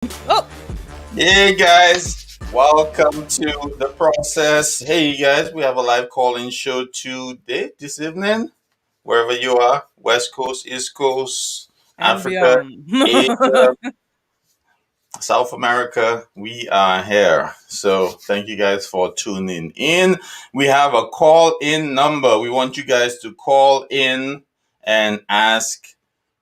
Oh, Hey guys, welcome to the process. Hey you guys, we have a live call-in show today, this evening, wherever you are, West Coast, East Coast, and Africa, beyond. Asia, South America. We are here. So thank you guys for tuning in. We have a call-in number. We want you guys to call in and ask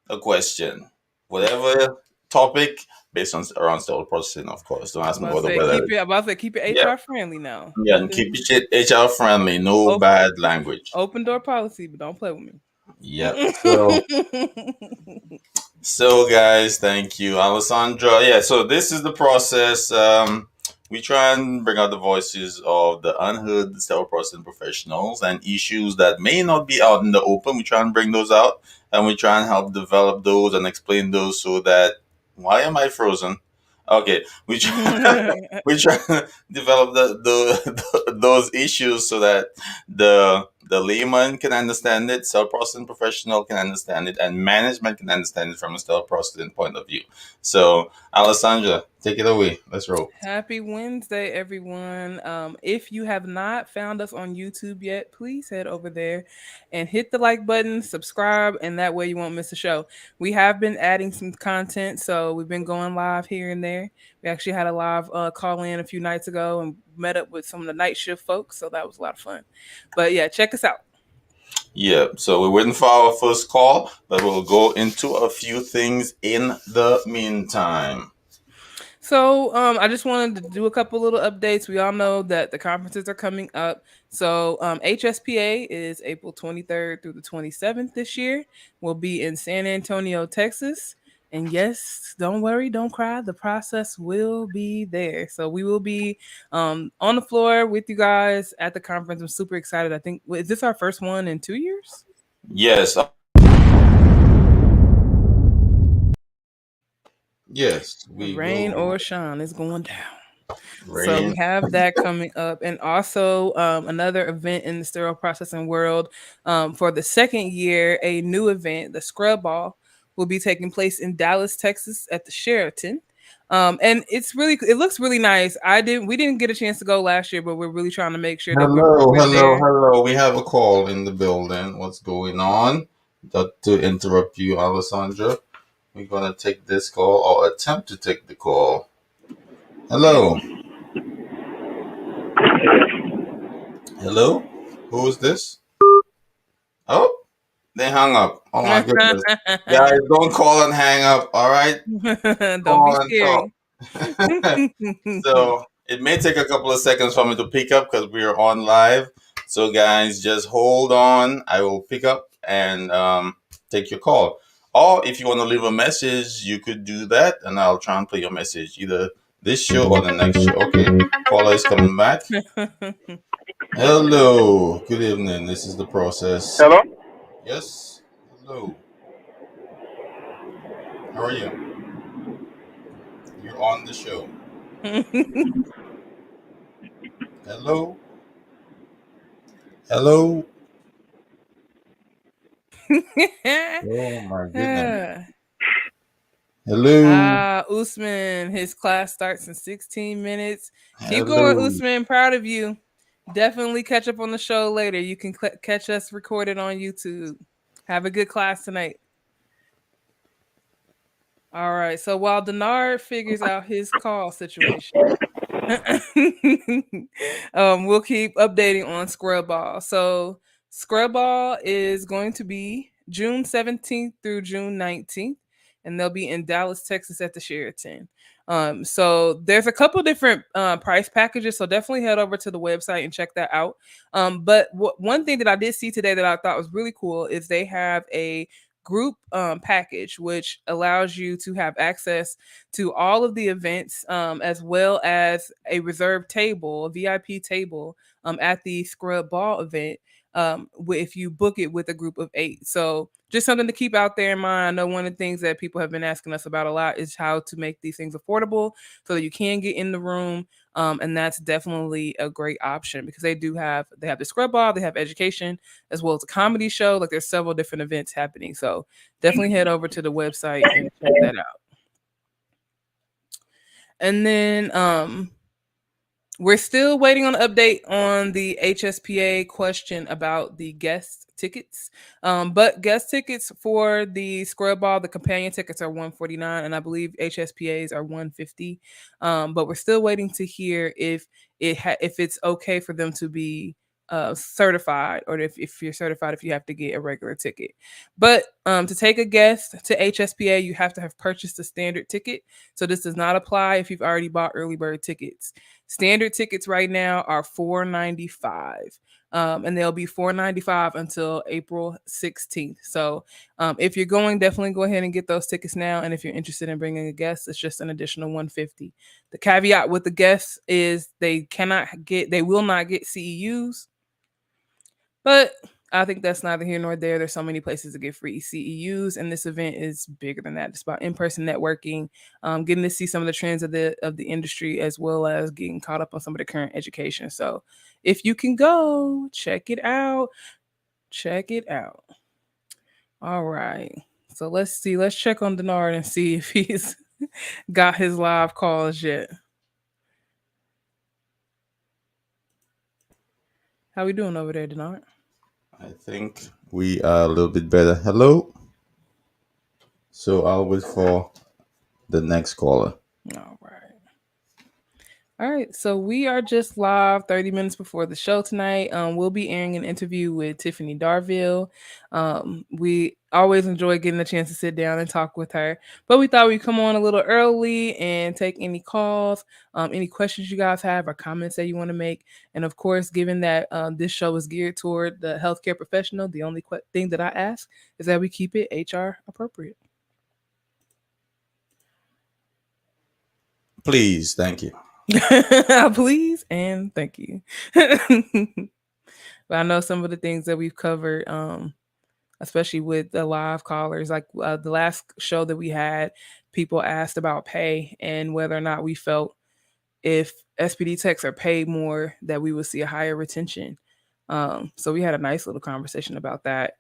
a question, whatever topic based on around sterile processing, of course. Don't ask me what the weather is. I'm about to say keep it Yeah, HR friendly now. yeah, and Nothing keep it shit HR friendly, no open, bad language. open door policy, but don't play with me. Yep. So guys, thank you, Alessandra. Yeah, so this is the process. We try and bring out the voices of the unheard sterile processing professionals and issues that may not be out in the open. We try and bring those out, and we try and help develop those and explain those so that. Why am I frozen? Okay, we try to develop those issues so that the layman can understand it, cell processing professional can understand it, and management can understand it from a cell processing point of view. So, Alessandra, take it away. Let's roll. Happy Wednesday, everyone. If you have not found us on YouTube yet, please head over there and hit the like button, subscribe, and that way you won't miss a show. We have been adding some content, so we've been going live here and there. We actually had a live call in a few nights ago and met up with some of the night shift folks, so that was a lot of fun. But yeah, check us out. Yeah, so we're waiting for our first call, but we'll go into a few things in the meantime. So I just wanted to do a couple little updates. We all know that the conferences are coming up. So HSPA is April 23rd through the 27th this year. We'll be in San Antonio, Texas. And yes, don't worry, don't cry. The process will be there. So we will be on the floor with you guys at the conference. I'm super excited. I think, is this our first one in 2 years? Yes, yes, we Rain will or shine, it's going down. So we rain. have that coming up, and also another event in the sterile processing world for the second year. A new event, the Scrub Ball, will be taking place in Dallas, Texas, at the Sheraton. And it looks really nice. We didn't get a chance to go last year, but we're really trying to make sure that Hello, we're hello, there. hello. We have a call in the building. What's going on? Not to interrupt you, Alessandra. We're gonna take this call or attempt to take the call. Hello, hello. Who is this? Oh, they hung up. Oh my goodness, guys, don't call and hang up. All right, Don't be call and scary. talk. So it may take a couple of seconds for me to pick up because we are on live. So guys, just hold on. I will pick up and take your call. Or if you want to leave a message, you could do that, and I'll try and play your message either this show or the next show. Okay, caller is coming back. Hello, good evening. This is the process. Hello? Yes, hello. How are you? You're on the show. Hello, hello. Oh my goodness. Hello, Usman, his class starts in 16 minutes. Keep going, hello. Usman. Proud of you. Definitely catch up on the show later. You can catch us recorded on YouTube. Have a good class tonight. All right. So while Denard figures out his call situation, we'll keep updating on Scrub Ball. So Scrub Ball is going to be June 17th through June 19th, and they'll be in Dallas, Texas at the Sheraton. So there's a couple different price packages, so definitely head over to the website and check that out. But one thing that I did see today that I thought was really cool is they have a group package, which allows you to have access to all of the events, as well as a reserved table, a VIP table, at the Scrub Ball event. If you book it with a group of 8, so just something to keep out there in mind. I know one of the things that people have been asking us about a lot is how to make these things affordable so that you can get in the room. And that's definitely a great option because they have the Scrub Ball, they have education as well as a comedy show. Like there's several different events happening. So definitely head over to the website and check that out. And then we're still waiting on an update on the HSPA question about the guest tickets. But guest tickets for the scrub ball, the companion tickets are 149, and I believe HSPA's are 150. But we're still waiting to hear if if it's okay for them to be certified, or if you're certified if you have to get a regular ticket. But to take a guest to HSPA, you have to have purchased a standard ticket. So this does not apply if you've already bought early bird tickets. Standard tickets right now are $4.95. And they'll be $4.95 until April 16th. So if you're going, definitely go ahead and get those tickets now. And if you're interested in bringing a guest, it's just an additional 150. The caveat with the guests is they will not get CEUs, but I think that's neither here nor there. There's so many places to get free CEUs, and this event is bigger than that. It's about in-person networking, getting to see some of the trends of the industry, as well as getting caught up on some of the current education. So, if you can go, check it out. Check it out. All right. So let's see. Let's check on Denard and see if he's got his live calls yet. How we doing over there, Denard? I think we are a little bit better. Hello. So I'll wait for the next caller. All right. All right, so we are just live 30 minutes before the show tonight. We'll be airing an interview with Tiffany Darville. We always enjoy getting a chance to sit down and talk with her, but we thought we'd come on a little early and take any calls, any questions you guys have, or comments that you want to make. And of course, given that this show is geared toward the healthcare professional, the only thing that I ask is that we keep it HR appropriate. Please, thank you. Please and thank you. But I know some of the things that we've covered, especially with the live callers, like the last show that we had, people asked about pay and whether or not we felt if SPD techs are paid more, that we would see a higher retention. So we had a nice little conversation about that,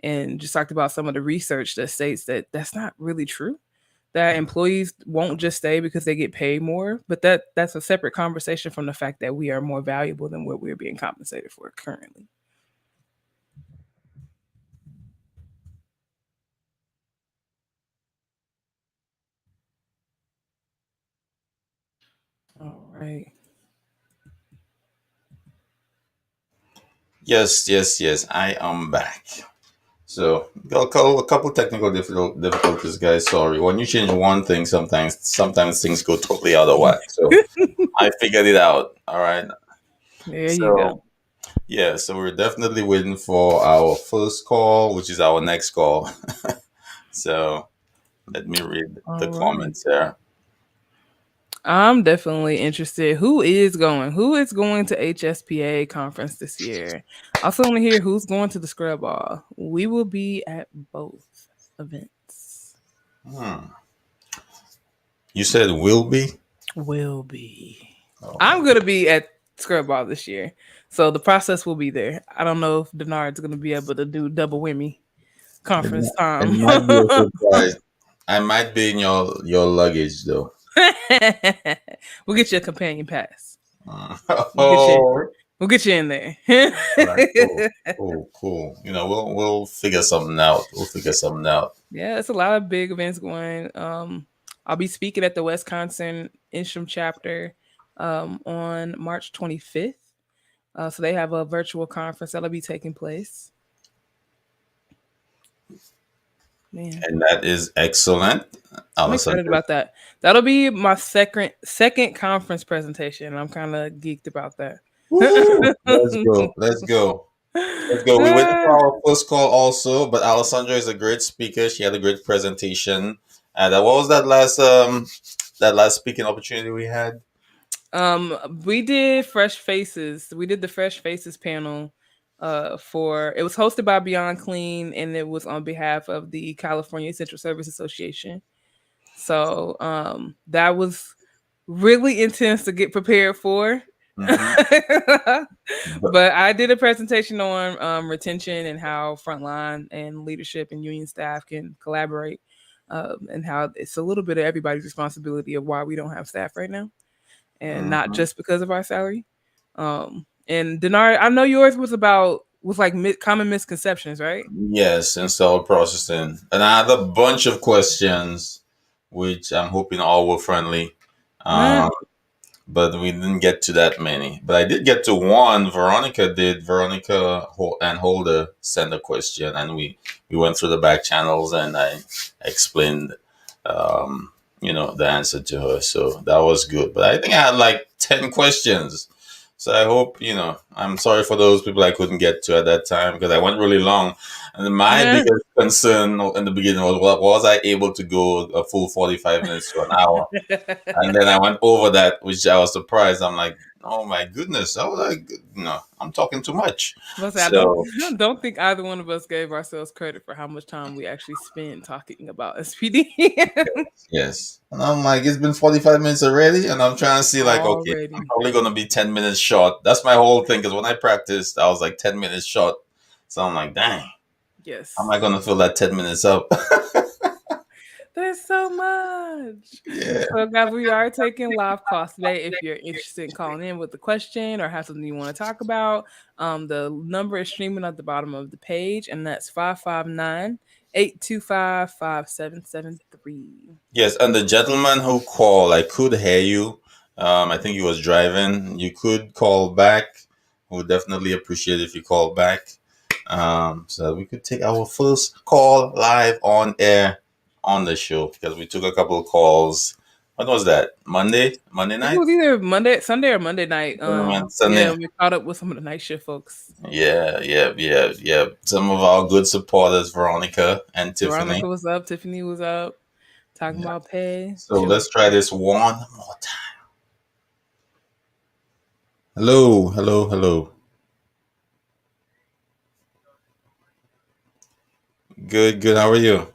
and just talked about some of the research that states that that's not really true, that employees won't just stay because they get paid more, but that's a separate conversation from the fact that we are more valuable than what we're being compensated for currently. All right. Yes, yes, yes. I am back. So got a couple technical difficulties, guys. Sorry. When you change one thing, sometimes things go totally out of whack. So I figured it out. All right. There you go. So yeah, so we're definitely waiting for our first call, which is our next call. So let me read the All right. comments here. I'm definitely interested. Who is going? Who is going to HSPA conference this year? I also want to hear who's going to the scrub ball. We will be at both events. Hmm. You said will be. Will be. Oh my. I'm gonna be at scrub ball this year, so the process will be there. I don't know if Denard's gonna be able to do double Whammy It, conference it time. might be a surprise. I might be in your luggage though. We'll get you a companion pass. We'll get you. Oh, We'll get you in there. all right, cool, cool, cool. We'll figure something out. We'll figure something out. Yeah, it's a lot of big events going. I'll be speaking at the Wisconsin Initium chapter on March 25th. So they have a virtual conference that'll be taking place. Man, And that is excellent, I'm excited Alessandra. about that. That'll be my second conference presentation. I'm kind of geeked about that. Woo! Let's go. Let's go. Let's go. We waited for our first call also, but Alessandra is a great speaker. She had a great presentation. And what was that last speaking opportunity we had? We did Fresh Faces. We did the Fresh Faces panel. For it was hosted by Beyond Clean, and it was on behalf of the California Essential Service Association. So that was really intense to get prepared for. Hmm. But I did a presentation on retention and how frontline and leadership and union staff can collaborate. and how it's a little bit of everybody's responsibility of why we don't have staff right now, and not Mhm. just because of our salary. And Denard, I know yours was about was like common misconceptions, right? Yes, install processing. And I had a bunch of questions, which I'm hoping all were friendly. Nah. Um, but we didn't get to that many. But I did get to one. Veronica did. And Holder sent a question, and we went through the back channels, and I explained, um, the answer to her. So that was good. But I think I had like 10 questions. So I hope, I'm sorry for those people I couldn't get to at that time because I went really long. And my Nah. biggest concern in the beginning was I able to go a full 45 minutes to an hour? And then I went over that, which I was surprised. I'm like, oh my goodness. I was like, I'm talking too much. But I don't So, don't think either one of us gave ourselves credit for how much time we actually spent talking about SPD yes. And I'm like, it's been 45 minutes already. And I'm trying to see, like, okay, I'm already. probably going to be 10 minutes short. That's my whole thing. Because when I practiced, I was like 10 minutes short. So I'm like, dang, how am Yes. I going to fill that 10 minutes up? There's so much. Yeah. So, guys, we are taking live calls today. If you're interested in calling in with a question or have something you want to talk about, the number is streaming at the bottom of the page, and that's 559-825-5773. Yes, and the gentleman who called, I could hear you. I think he was driving. You could call back. We would definitely appreciate if you call back. So that we could take our first call live on air on the show because we took a couple of calls. What was that? Monday I think it night? was either Sunday or Monday night. Yeah, Sunday. we caught up with some of the night shift folks. Yeah, yeah, yeah, yeah. Some of our good supporters, Veronica and Tiffany. Veronica was up, Tiffany was up, talking Yeah. about pay. So let's try this one more time. Hello, hello, hello. Good, good. How are you?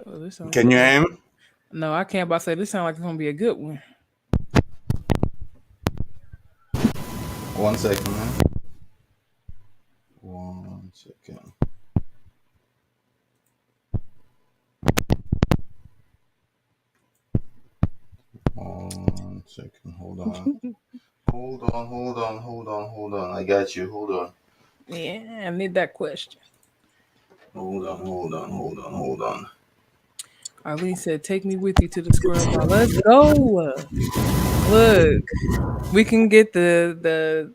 Oh, this sounds like Can it's you gonna. hear him? No, I can't. About to say this sounds like it's gonna be a good one. 1 second, man. 1 second. 1 second. Hold on. Hold on, hold on, hold on, hold on. I got you. Hold on. Yeah, I need that question. Hold on, hold on, hold on, hold on. Arlene said, "Take me with you to the scrub bar. Let's go. Look, we can get the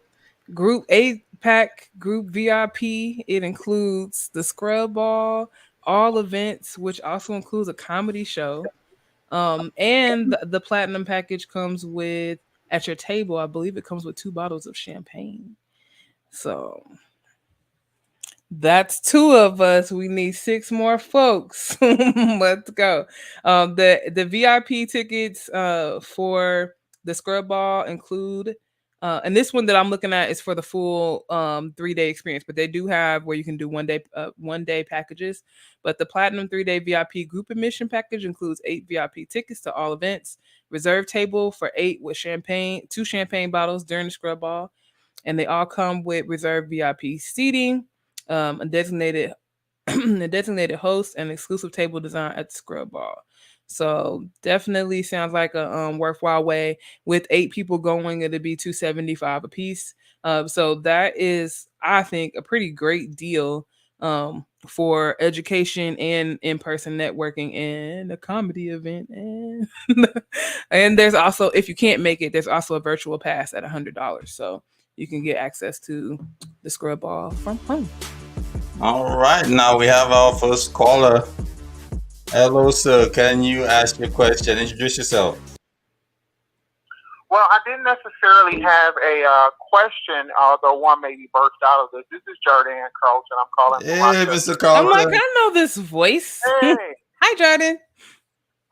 group 8-pack group VIP. It includes the scrub ball, all events, which also includes a comedy show. And the platinum package comes with at your table. I believe it comes with 2 bottles of champagne. So that's 2 of us. We need 6 more folks. Let's go. The VIP tickets for the scrub ball include and this one that I'm looking at is for the full 3-day experience, but they do have where you can do 1 day packages. But the platinum 3-day VIP group admission package includes 8 VIP tickets to all events, reserve table for 2 champagne bottles during the scrub ball, and they all come with reserved VIP seating, a designated a designated host, and exclusive table design at the Scrub Ball. So definitely sounds like a worthwhile way. With 8 people going, it'd be 275 a piece. So that is, I think, a pretty great deal for education and in-person networking and a comedy event. And there's also, if you can't make it, there's also a virtual pass at $100. So you can get access to the scrub ball from home. All right, now we have our first caller. Hello, sir. Can you ask your question? Introduce yourself. Well, I didn't necessarily have a question, although one maybe burst out of this. This is Jordan Carlton. I'm calling from Hey, Mr. Rochester. I'm like, Carlton. I know this voice. Hey, Hi, Jordan.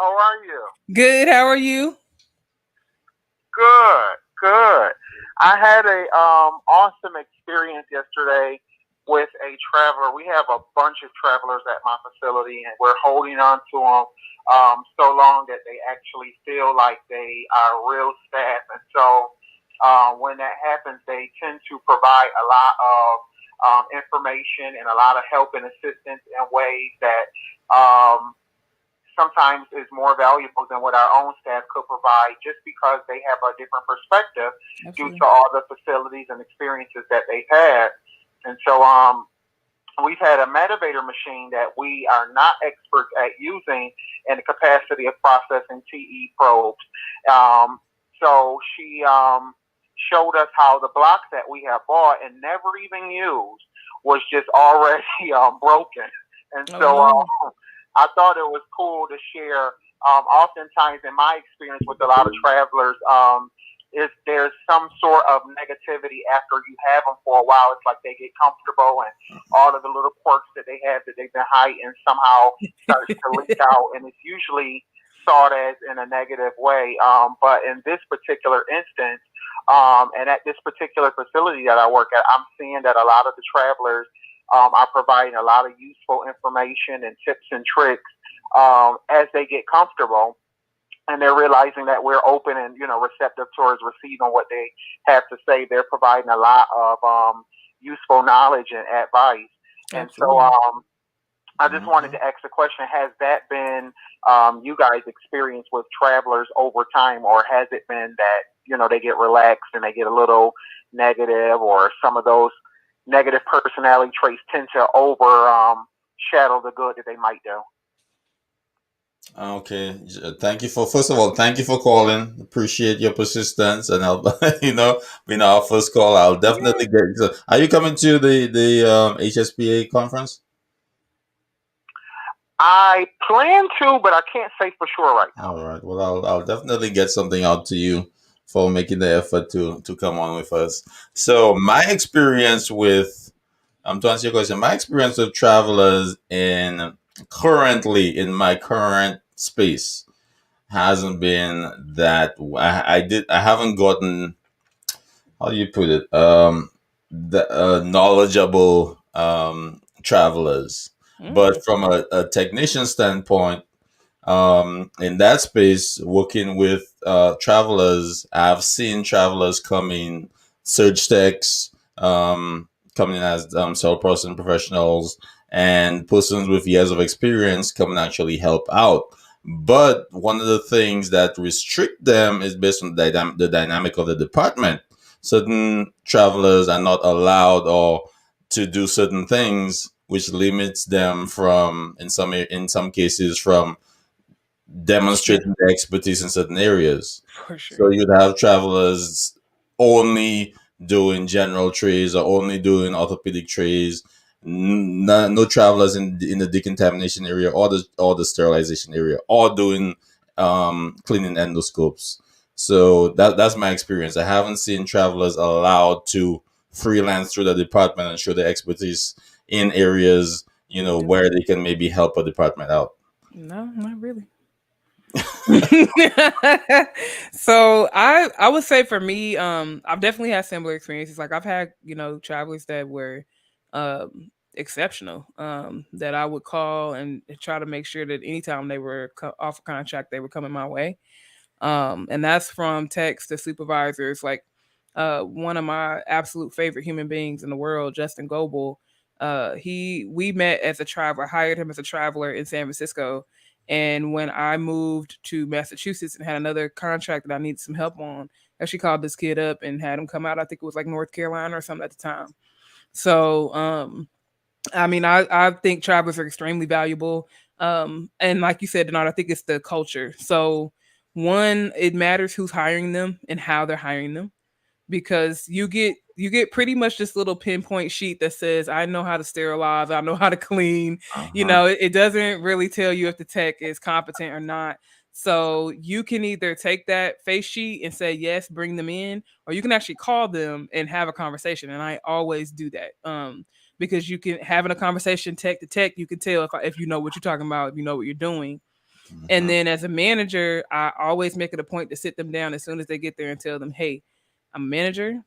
how are you? Good. How are you? Good, good. I had a awesome experience yesterday with a traveler. We have a bunch of travelers at my facility, and we're holding on to them so long that they actually feel like they are real staff. And so when that happens, they tend to provide a lot of information and a lot of help and assistance in ways that sometimes is more valuable than what our own staff could provide, just because they have a different perspective due to all the facilities and experiences that they've had. And so we've had a Medivator machine that we are not experts at using in the capacity of processing TE probes. So she showed us how the block that we have bought and never even used was just already broken. And so I thought it was cool to share. Oftentimes, in my experience with a lot of travelers, is there's some sort of negativity after you have them for a while. It's like they get comfortable, and all of the little quirks that they have that they've been hiding somehow starts to leak out, and it's usually thought as in a negative way. But in this particular instance, and at this particular facility that I work at, I'm seeing that a lot of the travelers are providing a lot of useful information and tips and tricks as they get comfortable, and they're realizing that we're open and receptive towards receiving what they have to say. They're providing a lot of useful knowledge and advice. And so I just wanted to ask the question: has that been you guys' experience with travelers over time, or has it been that they get relaxed and they get a little negative, or some of those negative personality traits tend to overshadow the good that they might do? Okay, thank you first of all, thank you for calling. Appreciate your persistence and help. Being our first call, I'll definitely get. So, are you coming to the HSPA conference? I plan to, but I can't say for sure right now. All right. Well, I'll definitely get something out to you for making the effort to come on with us. So my experience with to answer your question, my experience with travelers currently in my current space hasn't been that I haven't gotten, how do you put it, the knowledgeable travelers, but from a technician standpoint, in that space, working with travelers, I've seen travelers coming, surge techs, coming as cell processing professionals, and persons with years of experience come and actually help out. But one of the things that restrict them is based on the dynamic of the department. Certain travelers are not allowed or to do certain things, which limits them from, in some cases, from demonstrating their expertise in certain areas. So you'd have travelers only doing general trays or only doing orthopedic trays. No travelers in the decontamination area or the sterilization area, or doing cleaning endoscopes. So that's my experience. I haven't seen travelers allowed to freelance through the department and show their expertise in areas where they can maybe help a department out. No, not really. So I would say for me, I've definitely had similar experiences. Like I've had travelers that were exceptional, that I would call and try to make sure that anytime they were off a contract, they were coming my way. And that's from techs to supervisors. Like one of my absolute favorite human beings in the world, Justin Goebel. We met as a traveler, hired him as a traveler in San Francisco. And when I moved to Massachusetts and had another contract that I needed some help on, I actually called this kid up and had him come out. I think it was like North Carolina or something at the time. So, I mean, I think travelers are extremely valuable. And like you said, Denard, I think it's the culture. So, one, it matters who's hiring them and how they're hiring them, because you get pretty much this little pinpoint sheet that says, I know how to sterilize, I know how to clean. It doesn't really tell you if the tech is competent or not. So you can either take that face sheet and say yes, bring them in, or you can actually call them and have a conversation. And I always do that, because you can, having a conversation tech to tech, you can tell if you know what you're talking about, if you know what you're doing. And then as a manager, I always make it a point to sit them down as soon as they get there and tell them, hey, I'm a manager,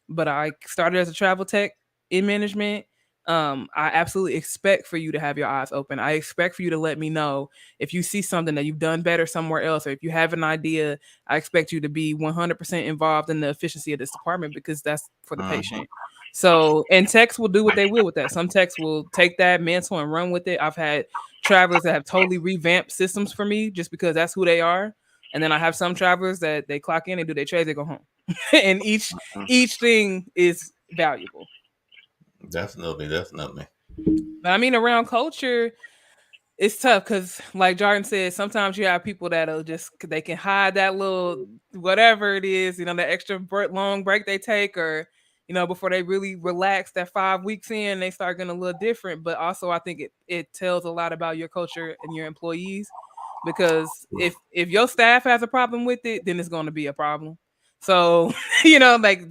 but I started as a travel tech in management. I absolutely expect for you to have your eyes open. I expect for you to let me know if you see something that you've done better somewhere else, or if you have an idea. I expect you to be 100% involved in the efficiency of this department because that's for the patient. So, and techs will do what they will with that. Some techs will take that mantle and run with it. I've had travelers that have totally revamped systems for me just because that's who they are. And then I have some travelers that they clock in, they do their trades, they go home. And each thing is valuable. Definitely. But I mean, around culture, it's tough because, like Jordan said, sometimes you have people that'll just they can hide that little whatever it is, that extra long break they take, or before they really relax. That 5 weeks in, they start getting a little different. But also, I think it tells a lot about your culture and your employees, because if your staff has a problem with it, then it's going to be a problem. So like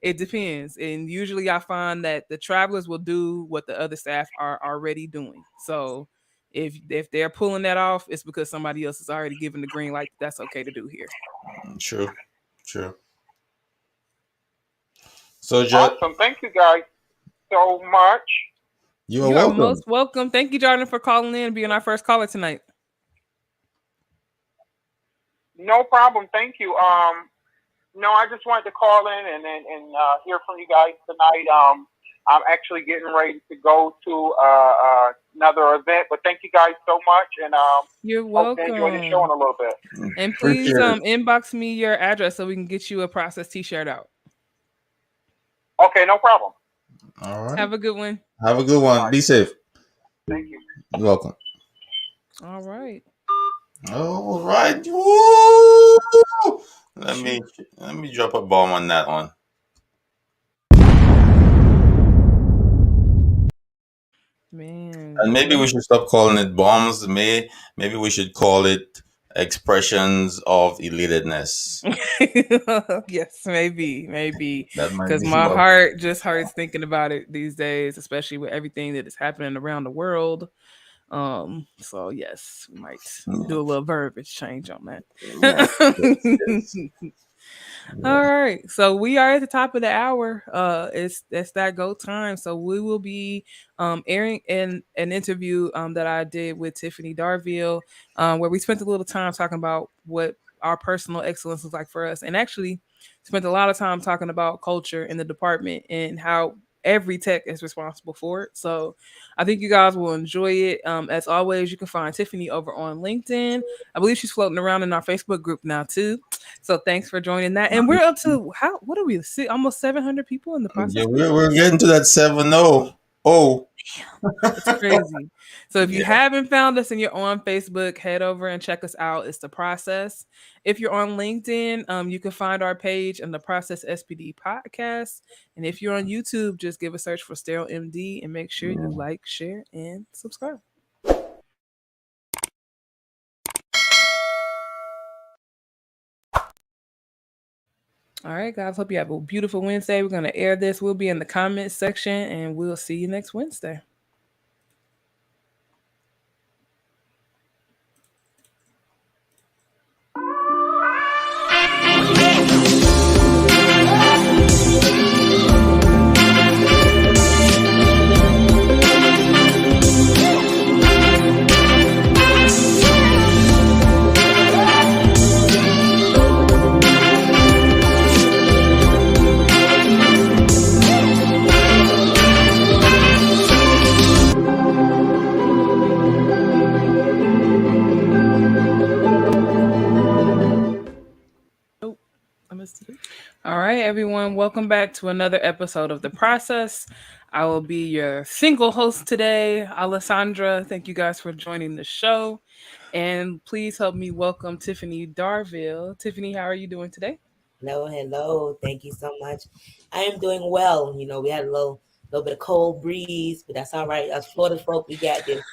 it depends, and usually I find that the travelers will do what the other staff are already doing. So if they're pulling that off, it's because somebody else has already given the green light. That's okay to do here. True. So, awesome. Thank you guys so much. You are most welcome. Thank you, Jordan, for calling in and being our first caller tonight. No problem. Thank you. No, I just wanted to call in and hear from you guys tonight. I'm actually getting ready to go to another event, but thank you guys so much, and you're welcome. Enjoy the show in a little bit. And please inbox me your address so we can get you a process T-shirt out. Okay, no problem. All right. Have a good one. Have a good one. Right. Be safe. Thank you. You're welcome. All right. All right. Woo! Let me drop a bomb on that one. Man. And maybe we should stop calling it bombs. Maybe we should call it expressions of elatedness. Yes, maybe. Because be my heart just hurts thinking about it these days, especially with everything that is happening around the world. So yes, we might do a little verbiage change on that. Yes. All right, so we are at the top of the hour. It's that go time. So we will be airing an interview that I did with Tiffany Darville, where we spent a little time talking about what our personal excellence is like for us, and actually spent a lot of time talking about culture in the department and how every tech is responsible for it. So I think you guys will enjoy it. As always, you can find Tiffany over on LinkedIn. I believe she's floating around in our Facebook group now too. So thanks for joining that. And we're up to what are we? Almost 700 people in the process. Yeah, we're getting to that 7-0. Oh, it's crazy. So if you haven't found us and you're on Facebook, head over and check us out. It's The Process. If you're on LinkedIn, you can find our page in The Process SPD Podcast. And if you're on YouTube, just give a search for Sterile MD and make sure you like, share, and subscribe. All right, guys. Hope you have a beautiful Wednesday. We're going to air this. We'll be in the comments section, and we'll see you next Wednesday. All right, everyone. Welcome back to another episode of The Process. I will be your single host today, Alessandra. Thank you guys for joining the show. And please help me welcome Tiffany Darville. Tiffany, how are you doing today? Hello. Thank you so much. I am doing well. We had a little bit of cold breeze, but that's all right. Us Florida folk, we got this.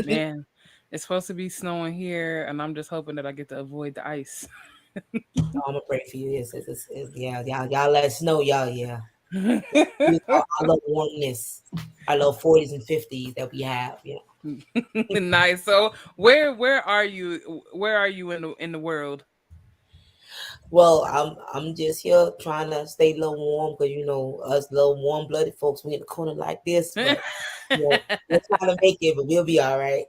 Man, it's supposed to be snowing here, and I'm just hoping that I get to avoid the ice. I'm gonna pray for you. Yeah, y'all let us know, y'all. Yeah, I love warmness. I love 40s and 50s that we have. Nice. So, where are you? Where are you in the world? Well, I'm just here trying to stay a little warm because us little warm blooded folks we in the corner like this, but we're trying to make it, but we'll be all right.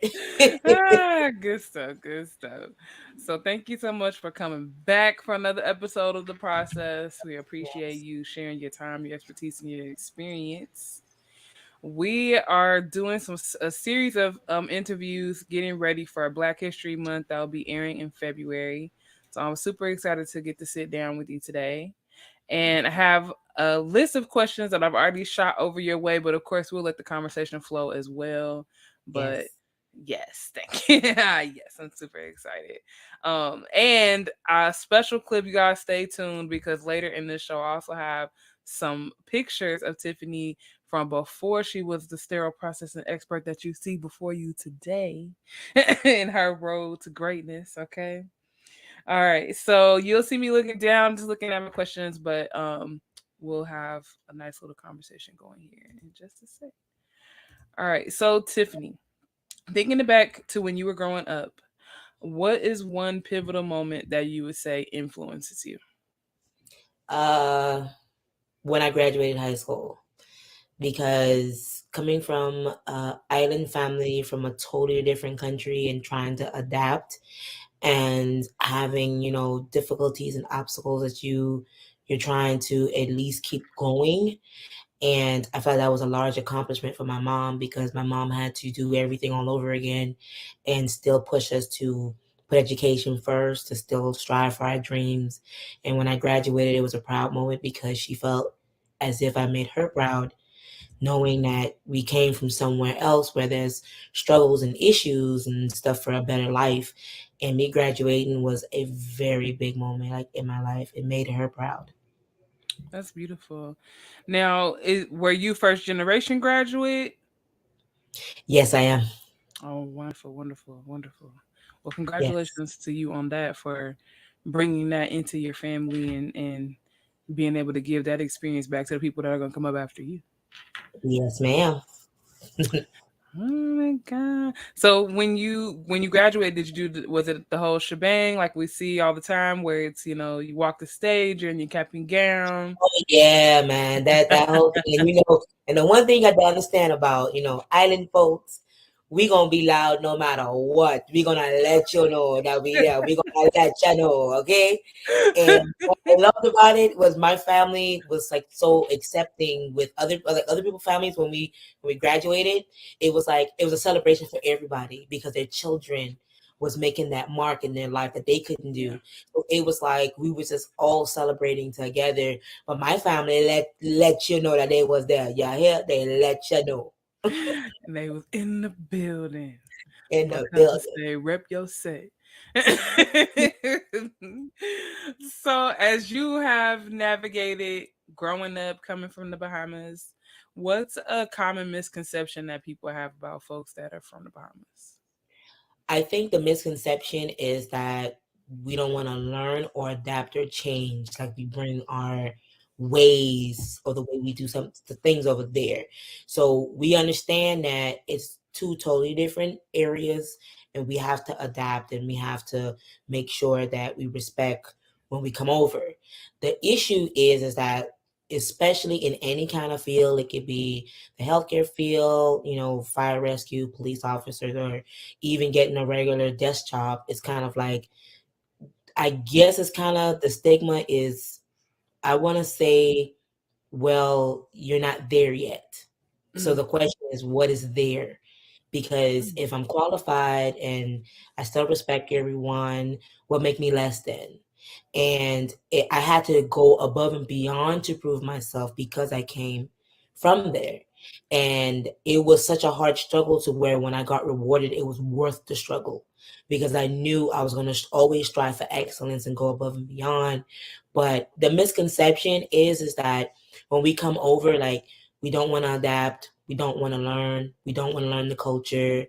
Good stuff, good stuff. So thank you so much for coming back for another episode of the process. We appreciate Yes. you sharing your time, your expertise, and your experience. We are doing a series of interviews, getting ready for Black History Month that will be airing in February. So I'm super excited to get to sit down with you today. And I have a list of questions that I've already shot over your way, but of course we'll let the conversation flow as well. But Yes. yes, thank you. Yes, I'm super excited. And a special clip, you guys stay tuned because later in this show I also have some pictures of Tiffany from before she was the sterile processing expert that you see before you today in her road to greatness. Okay. All right. So you'll see me looking down, just looking at my questions, but we'll have a nice little conversation going here in just a sec. All right. So Tiffany, thinking back to when you were growing up, what is one pivotal moment that you would say influences you? Uh, when I graduated high school, because coming from a island family from a totally different country and trying to adapt and having difficulties and obstacles that you're trying to at least keep going. And I felt that was a large accomplishment for my mom because my mom had to do everything all over again and still push us to put education first, to still strive for our dreams. And when I graduated, it was a proud moment because she felt as if I made her proud, knowing that we came from somewhere else where there's struggles and issues and stuff for a better life. And me graduating was a very big moment, like in my life. It made her proud. That's beautiful. Now, were you first generation graduate? Yes, I am. Oh, wonderful, wonderful, wonderful. Well, Yes. congratulations to you on that for bringing that into your family and being able to give that experience back to the people that are going to come up after you. Yes, ma'am. Oh my god! So when you graduated, did you do was it the whole shebang like we see all the time, where it's you walk the stage, you're in your cap and gown? Oh yeah, man. That whole thing, and the one thing I got to understand about, island folks, we gonna be loud no matter what. We gonna let you know that we there. We gonna let you know, okay? And what I loved about it was my family was like so accepting with other people's families when we graduated. It was like it was a celebration for everybody because their children was making that mark in their life that they couldn't Yeah. do. So it was like we was just all celebrating together. But my family let you know that they was there. Yeah, here they let you know And they was in the building. in What the can I building. say? Rep your set. So, as you have navigated growing up, coming from the Bahamas, what's a common misconception that people have about folks that are from the Bahamas? I think the misconception is that we don't want to learn or adapt or change. Like we bring our ways or the way we do some the things over there. So we understand that it's two totally different areas and we have to adapt and we have to make sure that we respect when we come over. The issue is that especially in any kind of field, it could be the healthcare field, fire rescue, police officers, or even getting a regular desk job. It's kind of like, I guess it's kind of the stigma is, I want to say, well, you're not there yet. So Mm, the question is, what is there? Because mm, if I'm qualified and I still respect everyone, what make me less than? And I had to go above and beyond to prove myself because I came from there. And it was such a hard struggle to where when I got rewarded, it was worth the struggle because I knew I was going to always strive for excellence and go above and beyond. But the misconception is that when we come over, like we don't want to adapt, we don't want to learn, we don't want to learn the culture,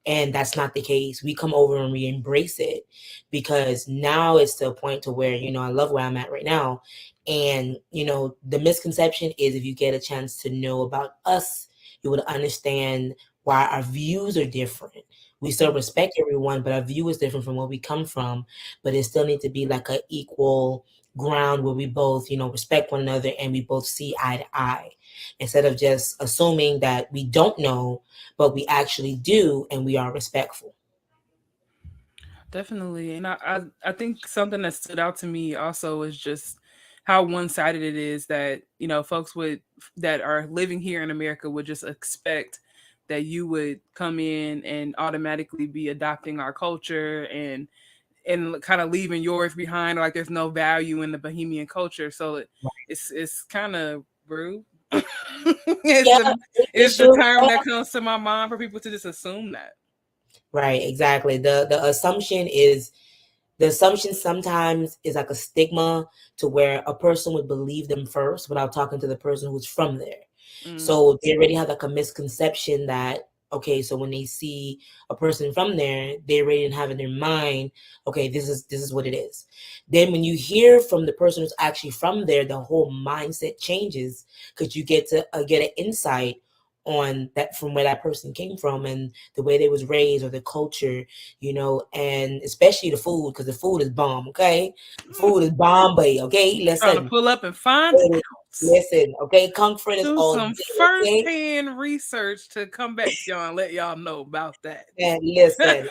and that's not the case. We come over and we embrace it because now it's to a point to where I love where I'm at right now. And the misconception is if you get a chance to know about us, you would understand why our views are different, We still respect everyone, but our view is different from where we come from. But it still needs to be like an equal ground where we both, respect one another and we both see eye to eye, instead of just assuming that we don't know, but we actually do, and we are respectful. Definitely. And I think something that stood out to me also is just how one-sided it is that, folks would that are living here in America would just expect that you would come in and automatically be adopting our culture and kind of leaving yours behind, like there's no value in the Bohemian culture. So it's kind of rude. it's Yeah, the it's it's the true. term that comes to my mind for people to just assume that. Right, exactly. The assumption sometimes is like a stigma to where a person would believe them first without talking to the person who's from there. Mm, So they already have like a misconception that, okay, so when they see a person from there, they already have in their mind, okay, this is what it is. Then when you hear from the person who's actually from there, the whole mindset changes, because you get to get an insight on that, from where that person came from and the way they was raised, or the culture, and especially the food, because the food is bomb. Okay, the food is bomb, baby. Okay, trying to listen, pull up and find out. listen. Okay, comfort is Do all some day. Okay, first-hand research to come back to y'all and let y'all know about that. and listen.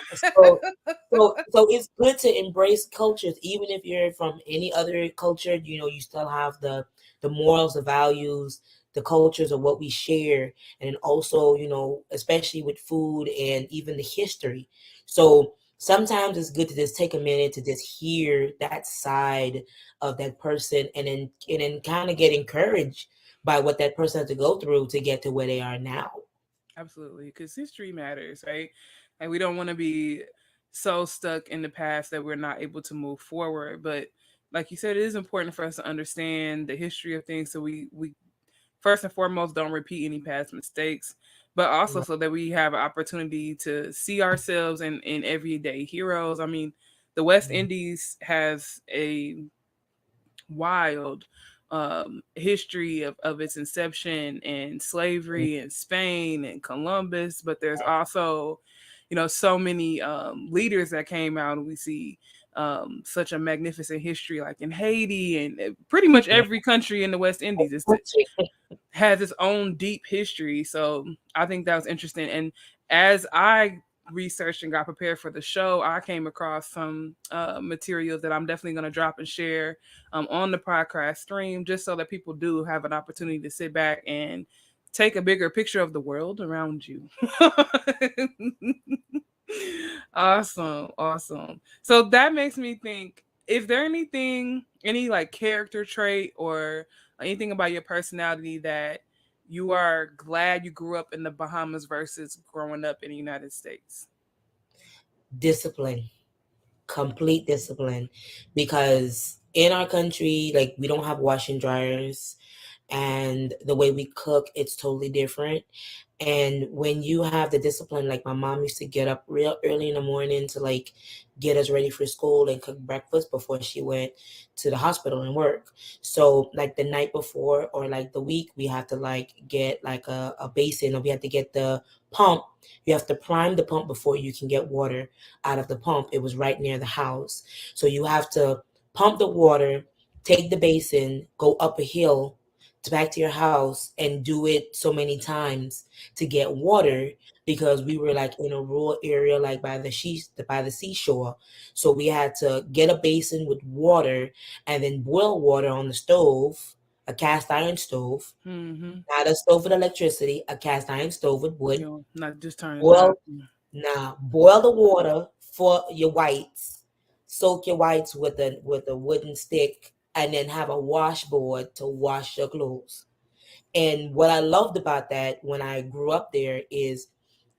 So it's good to embrace cultures, even if you're from any other culture. You still have the morals, the values, the cultures of what we share, and also, especially with food and even the history. So sometimes it's good to just take a minute to just hear that side of that person, and then kind of get encouraged by what that person had to go through to get to where they are now. Absolutely, because history matters, right? And we don't want to be so stuck in the past that we're not able to move forward. But like you said, it is important for us to understand the history of things, so we first and foremost don't repeat any past mistakes, but also so that we have an opportunity to see ourselves in everyday heroes. I mean, the West Indies has a wild history of its inception and slavery in Spain and Columbus, but there's also, so many leaders that came out, and we see such a magnificent history, like in Haiti and pretty much Yeah. every country in the West Indies has its own deep history. So I think that was interesting. And as I researched and got prepared for the show, I came across some materials that I'm definitely going to drop and share on the podcast stream, just so that people do have an opportunity to sit back and take a bigger picture of the world around you. Awesome, awesome. So that makes me think, is there any like character trait or anything about your personality that you are glad you grew up in the Bahamas versus growing up in the United States? Discipline, complete discipline, because in our country, like, we don't have washing dryers, and the way we cook, it's totally different. And when you have the discipline, like, my mom used to get up real early in the morning to, like, get us ready for school and cook breakfast before she went to the hospital and work. So, like, the night before, or like the week, we have to, like, get like a basin, or we have to get the pump. You have to prime the pump before you can get water out of the pump. It was right near the house. So you have to pump the water, take the basin, go up a hill to back to your house, and do it so many times to get water, because we were like in a rural area, like by the seashore. So we had to get a basin with water, and then boil water on the stove, a cast iron stove, Mm-hmm. not a stove with electricity, a cast iron stove with wood. Not just turning it on. Boil Now boil the water for your whites. Soak your whites with a wooden stick, and then have a washboard to wash your clothes. And what I loved about that when I grew up there is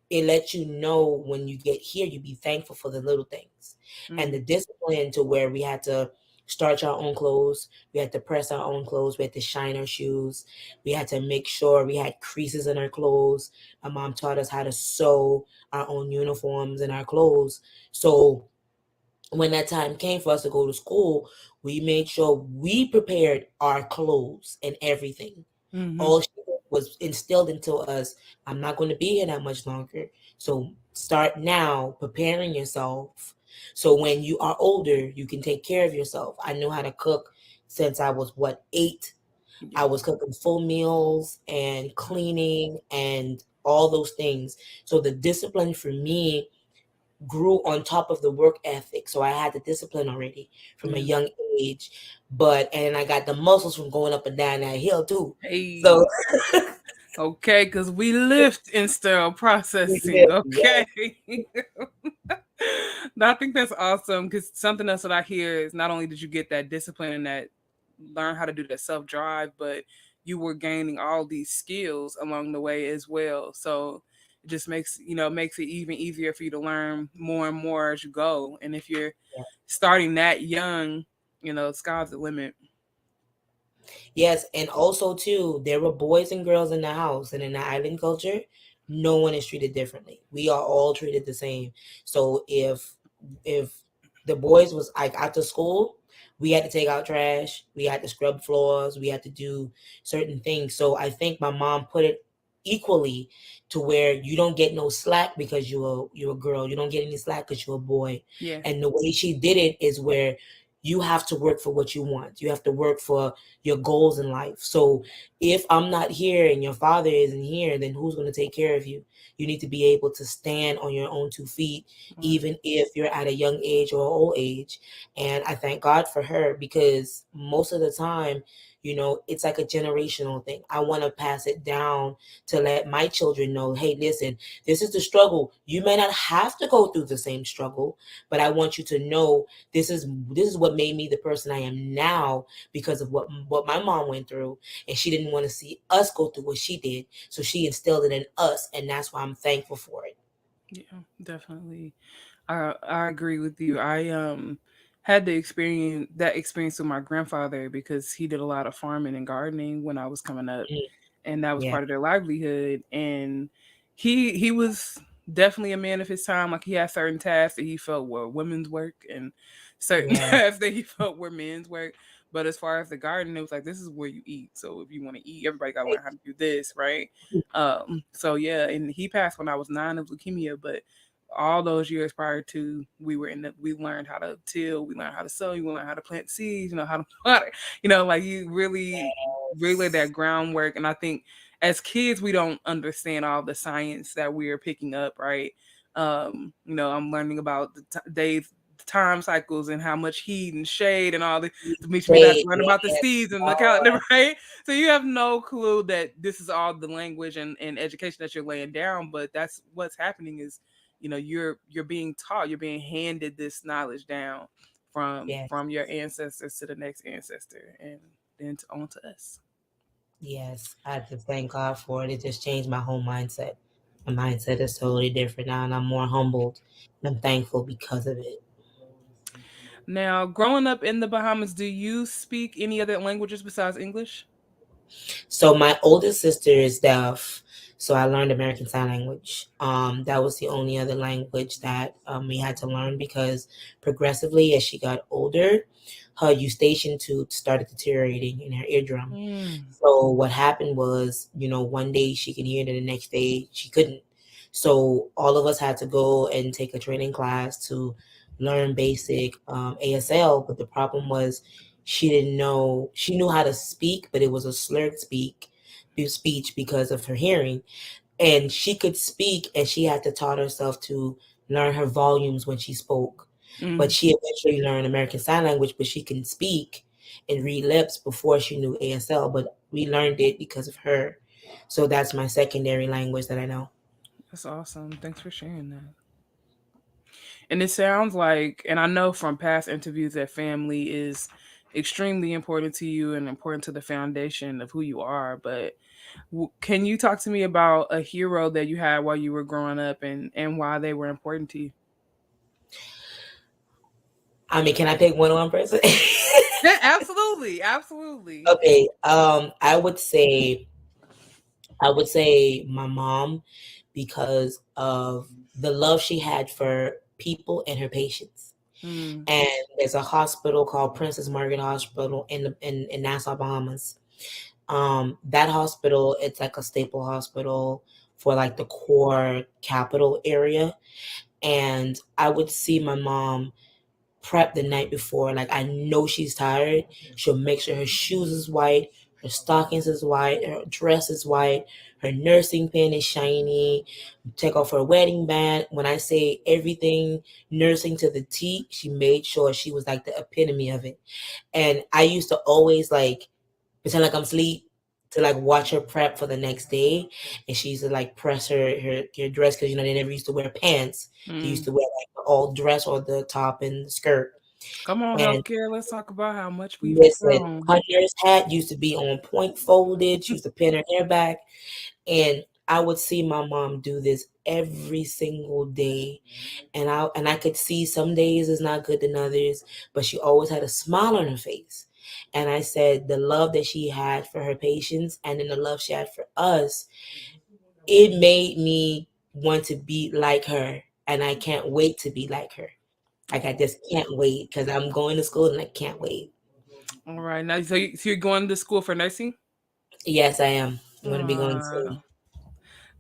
it lets you know, when you get here, you be thankful for the little things. And the Mm, discipline to where we had to starch our own clothes, we had to press our own clothes, we had to shine our shoes, we had to make sure we had creases in our clothes. My mom taught us how to sew our own uniforms and our clothes. So when that time came for us to go to school, we made sure we prepared our clothes and everything. mm-hmm. All she was instilled into us, I'm not going to be here that much longer. So start now preparing yourself so when you are older, you can take care of yourself. I knew how to cook since I was, 8? I was cooking full meals and cleaning and all those things. So the discipline for me grew on top of the work ethic. So I had the discipline already from a young age. And I got the muscles from going up and down that hill too. Hey. So okay, because we lift in sterile processing. Okay. I think that's awesome because something else that I hear is not only did you get that discipline and that learn how to do that self drive, but you were gaining all these skills along the way as well. So it just makes it even easier for you to learn more and more as you go. And if you're starting that young, sky's the limit. yes, and also too, there were boys and girls in the house, and in the island culture, no one is treated differently. We are all treated the same. So if the boys was like after school, we had to take out trash, we had to scrub floors, we had to do certain things. So I think my mom put it equally to where you don't get no slack because you're a girl. You don't get any slack because you're a boy. Yeah. And the way she did it is where you have to work for what you want. You have to work for your goals in life. So if I'm not here and your father isn't here, then who's going to take care of you? You need to be able to stand on your own 2 feet, even if you're at a young age or old age. And I thank God for her because most of the time, it's like a generational thing. I want to pass it down to let my children know, hey, listen, this is the struggle. You may not have to go through the same struggle, but I want you to know this is what made me the person I am now because of what my mom went through, and she didn't want to see us go through what she did, so she instilled it in us, and that's why I'm thankful for it. Yeah, definitely. I agree with you. I had that experience with my grandfather because he did a lot of farming and gardening when I was coming up, and that was Yeah. part of their livelihood. And he was definitely a man of his time. Like he had certain tasks that he felt were women's work and certain tasks that he felt were men's work. But as far as the garden, it was like this is where you eat. So if you want to eat, everybody got to learn how to do this, right? So yeah, and he passed when I was 9 of leukemia, but all those years prior to we learned how to till, we learned how to sow, we learned how to plant seeds, how to water, like you really lay that groundwork. And I think as kids we don't understand all the science that we're picking up, right? I'm learning about the days, time cycles, and how much heat and shade and all the makes me not learn about the seeds and the calendar, right? So you have no clue that this is all the language and education that you're laying down, but that's what's happening is you're being taught, you're being handed this knowledge down from your ancestors to the next ancestor and then on to us. Yes, I have to thank God for it. It just changed my whole mindset. My mindset is totally different now, and I'm more humbled. And I'm thankful because of it. Now, growing up in the Bahamas, do you speak any other languages besides English? So my oldest sister is deaf, so I learned American Sign Language. That was the only other language that we had to learn because progressively as she got older, her eustachian tube started deteriorating in her eardrum. So what happened was, one day she could hear it and the next day she couldn't. So all of us had to go and take a training class to learn basic ASL. But the problem was she didn't know, she knew how to speak, but it was a slurred speech because of her hearing. And she could speak and she had to taught herself to learn her volumes when she spoke. But she eventually learned American Sign Language, but she can speak and read lips before she knew ASL. But we learned it because of her. So that's my secondary language that I know. That's awesome. Thanks for sharing that. And it sounds like, and I know from past interviews that family is extremely important to you and important to the foundation of who you are. But can you talk to me about a hero that you had while you were growing up and why they were important to you? I mean, can I pick one person? Yeah, absolutely, absolutely. Okay. I would say my mom because of the love she had for people and her patients. And there's a hospital called Princess Margaret Hospital in Nassau, Bahamas. That hospital, it's like a staple hospital for like the core capital area. And I would see my mom prep the night before. Like, I know she's tired. She'll make sure her shoes is white, her stockings is white, her dress is white, her nursing pin is shiny, take off her wedding band. When I say everything nursing to the T, she made sure she was like the epitome of it. And I used to always like pretend like I'm asleep to like watch her prep for the next day. And she used to like press her dress, because they never used to wear pants. They used to wear like the all dress or the top and the skirt. Come on, And healthcare. Let's talk about how much we've listen, grown. her nurse hat used to be on point folded. She used to pin her hair back. And I would see my mom do this every single day. And I could see some days is not good than others, but she always had a smile on her face. And I said the love that she had for her patients, and then the love she had for us, it made me want to be like her. And I can't wait to be like her. Like, I just can't wait, because I'm going to school and I can't wait. All right, now so you're going to school for nursing? Yes, I am. I'm going to be going Uh, soon.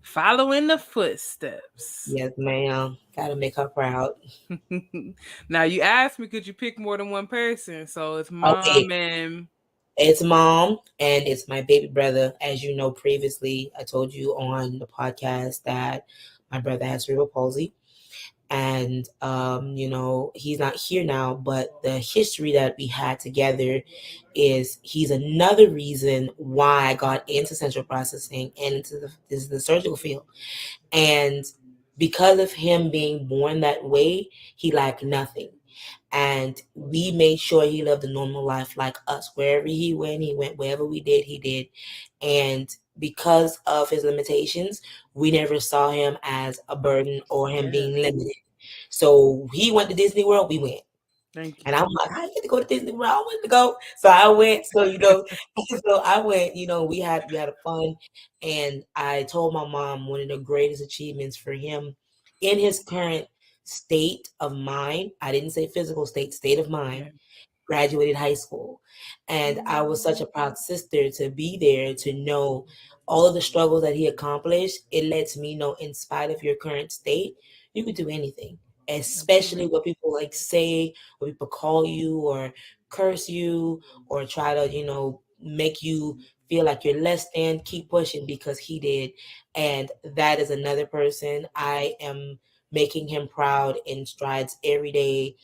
following the footsteps. Yes, ma'am. Gotta make her proud. Now you asked me, could you pick more than one person? So it's Okay. mom and It's mom and it's my baby brother. As you know, previously, I told you on the podcast that my brother has cerebral palsy. And, he's not here now, but the history that we had together is he's another reason why I got into central processing and into the surgical field. And because of him being born that way, he lacked nothing. And we made sure he lived a normal life like us. Wherever he went, he went. Wherever we did, he did. And because of his limitations, we never saw him as a burden or him yeah, being limited. So he went to Disney World, we went. thank you. And I'm like, I get to go to Disney World. I want to go. So I went. So, so I went, we had a fun. And I told my mom one of the greatest achievements for him in his current state of mind. I didn't say physical state of mind, Yeah. graduated high school. And I was such a proud sister to be there, to know all of the struggles that he accomplished. It lets me know, in spite of your current state, you could do anything, especially Absolutely. what people like say, what people call you or curse you or try to, make you feel like you're less than. Keep pushing, because he did. And that is another person. I am making him proud in strides every day,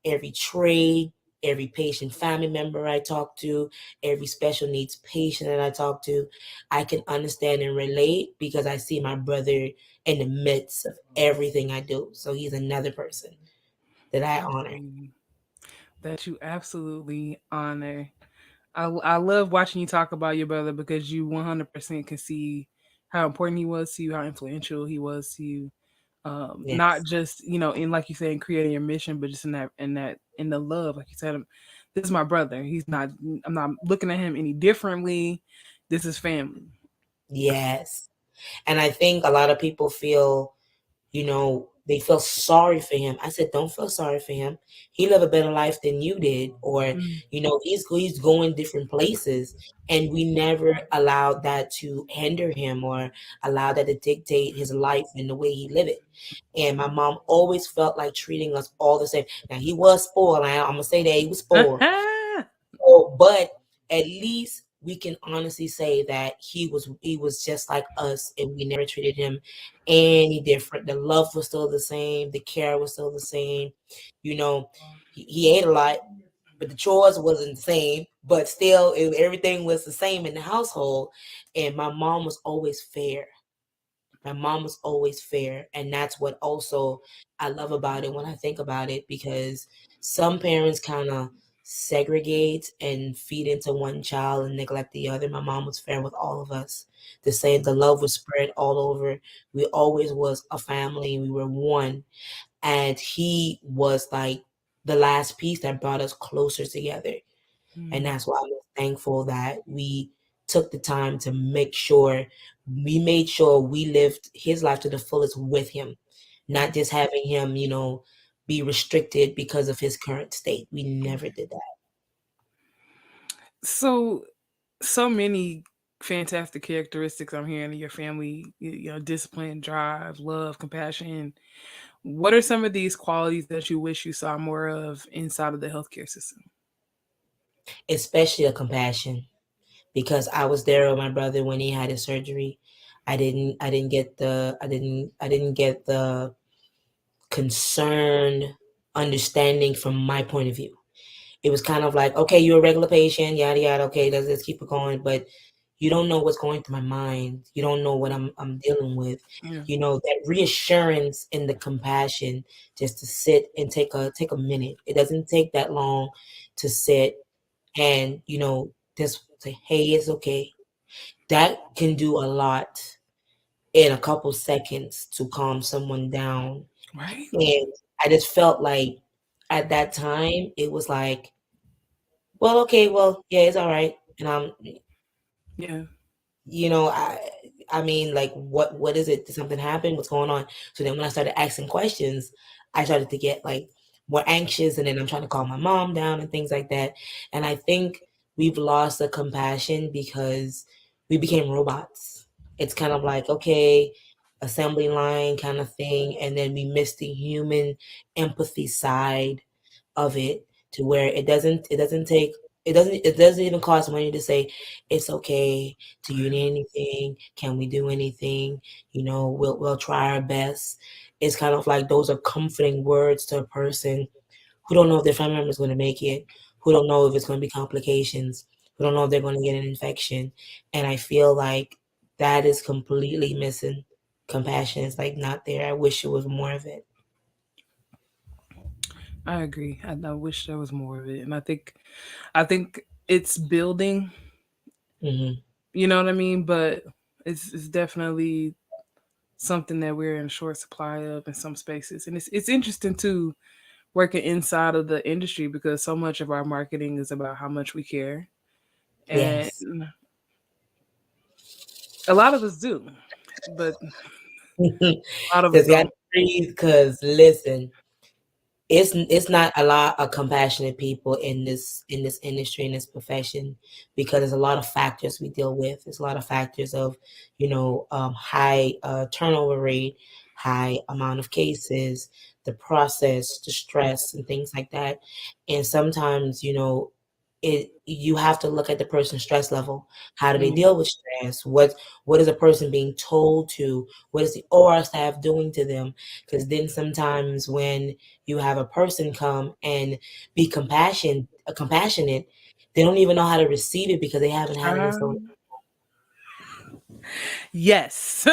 every trade, every patient family member I talk to, every special needs patient that I talk to. I can understand and relate, because I see my brother in the midst of everything I do. So he's another person that I honor. Absolutely. That you absolutely honor. I love watching you talk about your brother because you 100% can see how important he was to you, how influential he was to you. Not Yes. just in, like you said, in creating your mission, but just in the love, like you said. This is my brother. He's not. I'm not looking at him any differently. This is family. Yes. And I think a lot of people feel, they feel sorry for him. I said, don't feel sorry for him. He lived a better life than you did, or Mm, he's going different places, and we never allowed that to hinder him or allow that to dictate his life and the way he lived it. And my mom always felt like treating us all the same. Now, he was spoiled. I'm gonna say that he was spoiled. So, but at least we can honestly say that he was just like us, and we never treated him any different. The love was still the same, the care was still the same. You know, he ate a lot, but the chores wasn't the same. But still, everything was the same in the household. And my mom was always fair. My mom was always fair, and that's what also I love about it when I think about it, because some parents kind of segregate and feed into one child and neglect the other. My mom was fair with all of us. The same, the love was spread all over. We always was a family. We were one, and he was like the last piece that brought us closer together. And mm, that's why I'm thankful that we took the time to make sure we made sure we lived his life to the fullest with him, not just having him, be restricted because of his current state. We never did that. so so many. fantastic characteristics I'm hearing in your family. Discipline, drive, love, compassion. What are some of these qualities that you wish you saw more of inside of the healthcare system? Especially a compassion, because I was there with my brother when he had his surgery. I didn't get the concerned understanding from my point of view. It was kind of like, okay, you're a regular patient, yada yada. Okay, let's keep it going. But you don't know what's going through my mind. You don't know what I'm dealing with. Yeah. That reassurance and the compassion, just to sit and take a minute. It doesn't take that long to sit and just say, hey, it's okay. That can do a lot in a couple seconds to calm someone down. Right? And I just felt like at that time it was like, well, okay, well, yeah, it's all right. And Yeah. you know, I I mean, like, what is it? Did something happen? What's going on? So then when I started asking questions, I started to get like more anxious, and then I'm trying to calm my mom down and things like that. And I think we've lost the compassion because we became robots. It's kind of like, okay, assembly line kind of thing, and then we missed the human empathy side of it, to where it doesn't even cost money to say it's okay. Do you need anything? Can we do anything? We'll try our best. It's kind of like those are comforting words to a person who don't know if their family member is going to make it, who don't know if it's going to be complications, who don't know if they're going to get an infection. And I feel like that is completely missing. Compassion is like not there. I wish it was more of it. I agree. I wish there was more of it. And I think it's building, Hmm. you know what I mean? But it's definitely something that we're in short supply of in some spaces. And it's interesting too, working inside of the industry, because so much of our marketing is about how much we care. And Yes. a lot of us do, but a lot of us Just got to don't. breathe, because listen, it's not a lot of compassionate people in this industry, in this profession, because there's a lot of factors we deal with. There's a lot of factors of high turnover rate, high amount of cases, the process, the stress, and things like that. And sometimes you have to look at the person's stress level. How do they Mm, deal with stress? What is a person being told to? What is the OR staff doing to them? Because then sometimes when you have a person come and be compassionate, they don't even know how to receive it because they haven't had it in so. um, yes.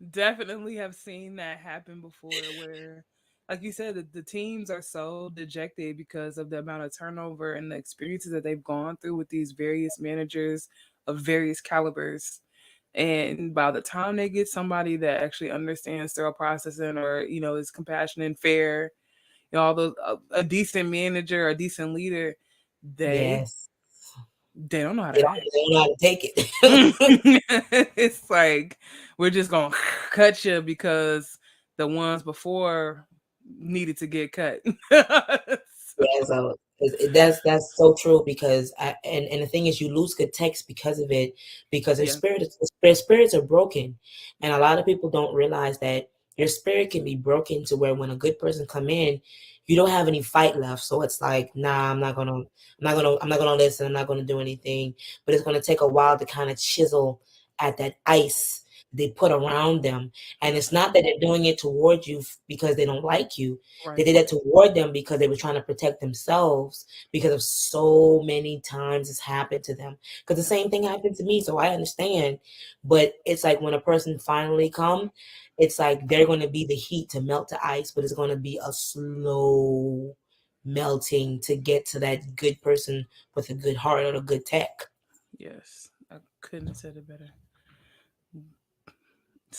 Definitely have seen that happen before, where, like you said, the teams are so dejected because of the amount of turnover and the experiences that they've gone through with these various managers of various calibers. And by the time they get somebody that actually understands sterile processing, or is compassionate and fair, all those, a decent manager, a decent leader, they Yes, they don't know how they to don't, act. they don't know how to take it. It's like, we're just gonna cut you because the ones before needed to get cut. Yeah, so that's so true, because and the thing is, you lose good text because of it, because Yeah, their spirits are broken, and a lot of people don't realize that your spirit can be broken to where when a good person come in, you don't have any fight left. So it's like, nah, I'm not gonna listen. I'm not gonna do anything. But it's gonna take a while to kind of chisel at that ice they put around them, and it's not that they're doing it towards you because they don't like you. They right. did that toward them because they were trying to protect themselves, because of so many times it's happened to them. Because the same thing happened to me, so I understand. But it's like when a person finally come, it's like they're going to be the heat to melt the ice, but it's going to be a slow melting to get to that good person with a good heart or a good tech. Yes, I couldn't have said it better.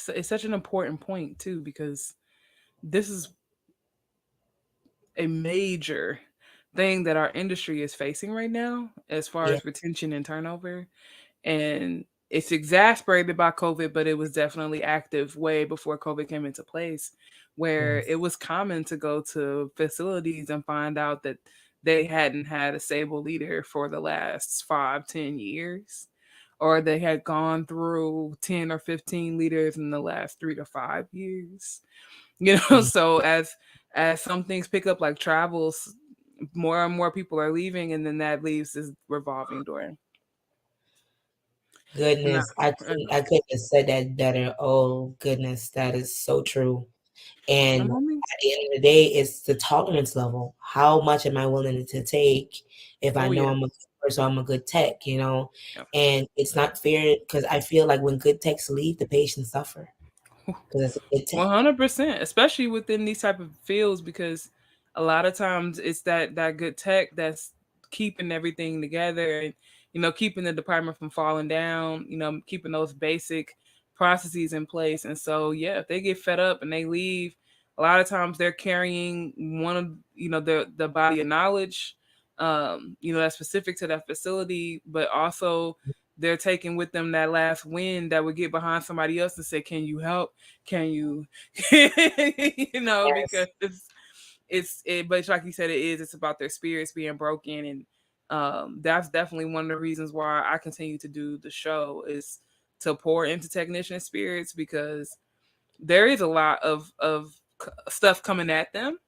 It's such an important point too, because this is a major thing that our industry is facing right now, as far Yeah. as retention and turnover. And it's exasperated by COVID, but it was definitely active way before COVID came into place, where Yes. it was common to go to facilities and find out that they hadn't had a stable leader for the last 5, 10 years, or they had gone through 10 or 15 leaders in the last 3 to 5 years. So as some things pick up like travels, more and more people are leaving, and then that leaves this revolving door. And Goodness, I couldn't have said that better. Oh goodness, that is so true. And I mean, at the end of the day, it's the tolerance level. How much am I willing to take if I oh know yeah, I'm a good person, I'm a good tech, yeah. And it's not fair because I feel like when good techs leave, the patients suffer because it's a good tech. 100%, especially within these type of fields, because a lot of times it's that good tech that's keeping everything together, and keeping the department from falling down, keeping those basic processes in place. And so yeah, if they get fed up and they leave, a lot of times they're carrying one of the body of knowledge, that's specific to that facility, but also they're taking with them that last win that would get behind somebody else and say, can you help? Can you because Yes, but it's like you said, it's about their spirits being broken. And that's definitely one of the reasons why I continue to do the show, is to pour into technician spirits, because there is a lot of stuff coming at them,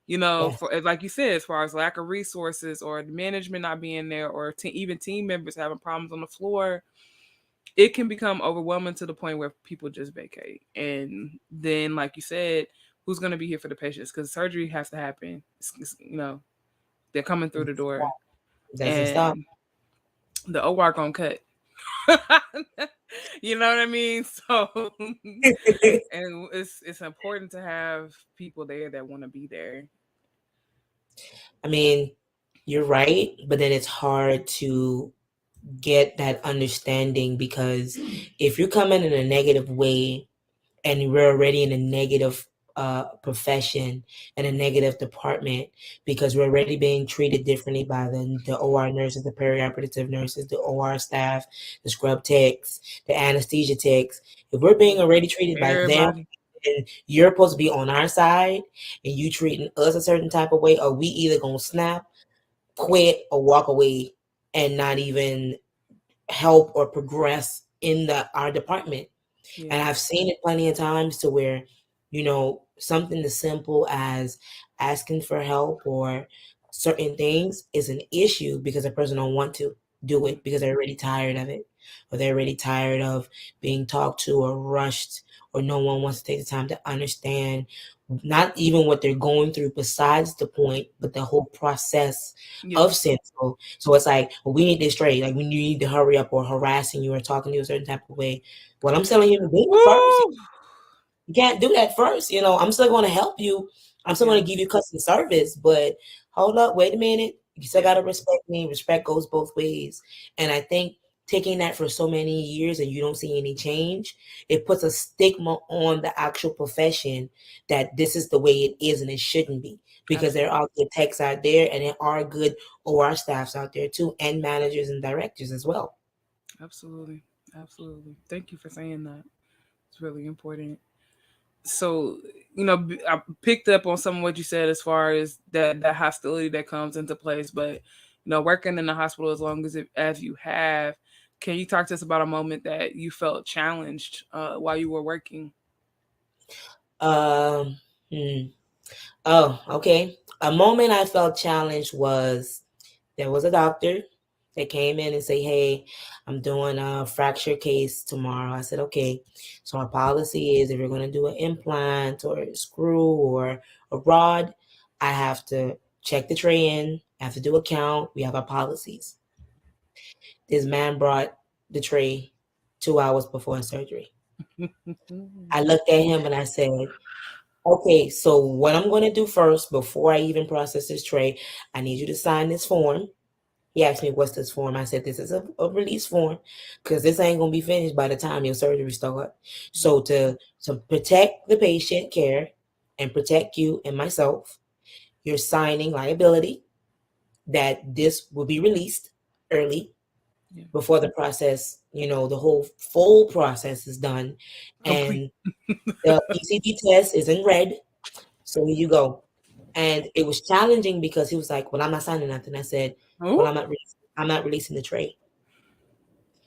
yes. for like you said, as far as lack of resources or the management not being there, or even team members having problems on the floor. It can become overwhelming to the point where people just vacate. And then, like you said, who's going to be here for the patients? Because surgery has to happen. They're coming through the door, Doesn't stop. and the OR gonna cut. You know what I mean? So, and it's important to have people there that want to be there. I mean, you're right, but then it's hard to get that understanding because if you're coming in a negative way and we're already in a negative profession and a negative department because we're already being treated differently by the OR nurses, the perioperative nurses, the OR staff, the scrub techs, the anesthesia techs. If we're being already treated by them, Everybody. and you're supposed to be on our side and you treating us a certain type of way, or we either gonna snap, quit, or walk away and not even help or progress in our department. Yeah. And I've seen it plenty of times to where, something as simple as asking for help or certain things is an issue because a person don't want to do it because they're already tired of it, or they're already tired of being talked to or rushed, or no one wants to take the time to understand not even what they're going through besides the point, but the whole process Yeah. of Central. So it's like, well, we need this straight. Like when you need to hurry up or harassing you or talking to you a certain type of way. What I'm telling you to do first, Woo! you can't do that first. I'm still going to help you. I'm still going to Yes. give you customer service, but hold up, wait a minute. You still got to respect me. Respect goes both ways. And I think taking that for so many years and you don't see any change, it puts a stigma on the actual profession that this is the way it is and it shouldn't be, because there Absolutely. are good techs out there and there are good OR staffs out there too, and managers and directors as well. Absolutely. Absolutely. Thank you for saying that. It's really important. So, I picked up on some of what you said as far as that hostility that comes into place. But working in the hospital as long as you have, can you talk to us about a moment that you felt challenged while you were working? Um, hmm. Oh, okay. A moment I felt challenged was there was a doctor that came in and say, "Hey, I'm doing a fracture case tomorrow." I said, "Okay." So our policy is if you're going to do an implant or a screw or a rod, I have to check the tray in. I have to do a count. We have our policies. This man brought the tray 2 hours before surgery. I looked at him and I said, "Okay, so what I'm going to do first, before I even process this tray, I need you to sign this form." He asked me, "What's this form?" I said, "This is a release form because this ain't going to be finished by the time your surgery start. So to protect the patient care and protect you and myself, you're signing liability that this will be released early Yeah. before the process, the whole full process is done. Complete. And the ECG test is in red. So here you go. And it was challenging because he was like, well, I'm not signing nothing. I said, well, I'm not releasing the tray.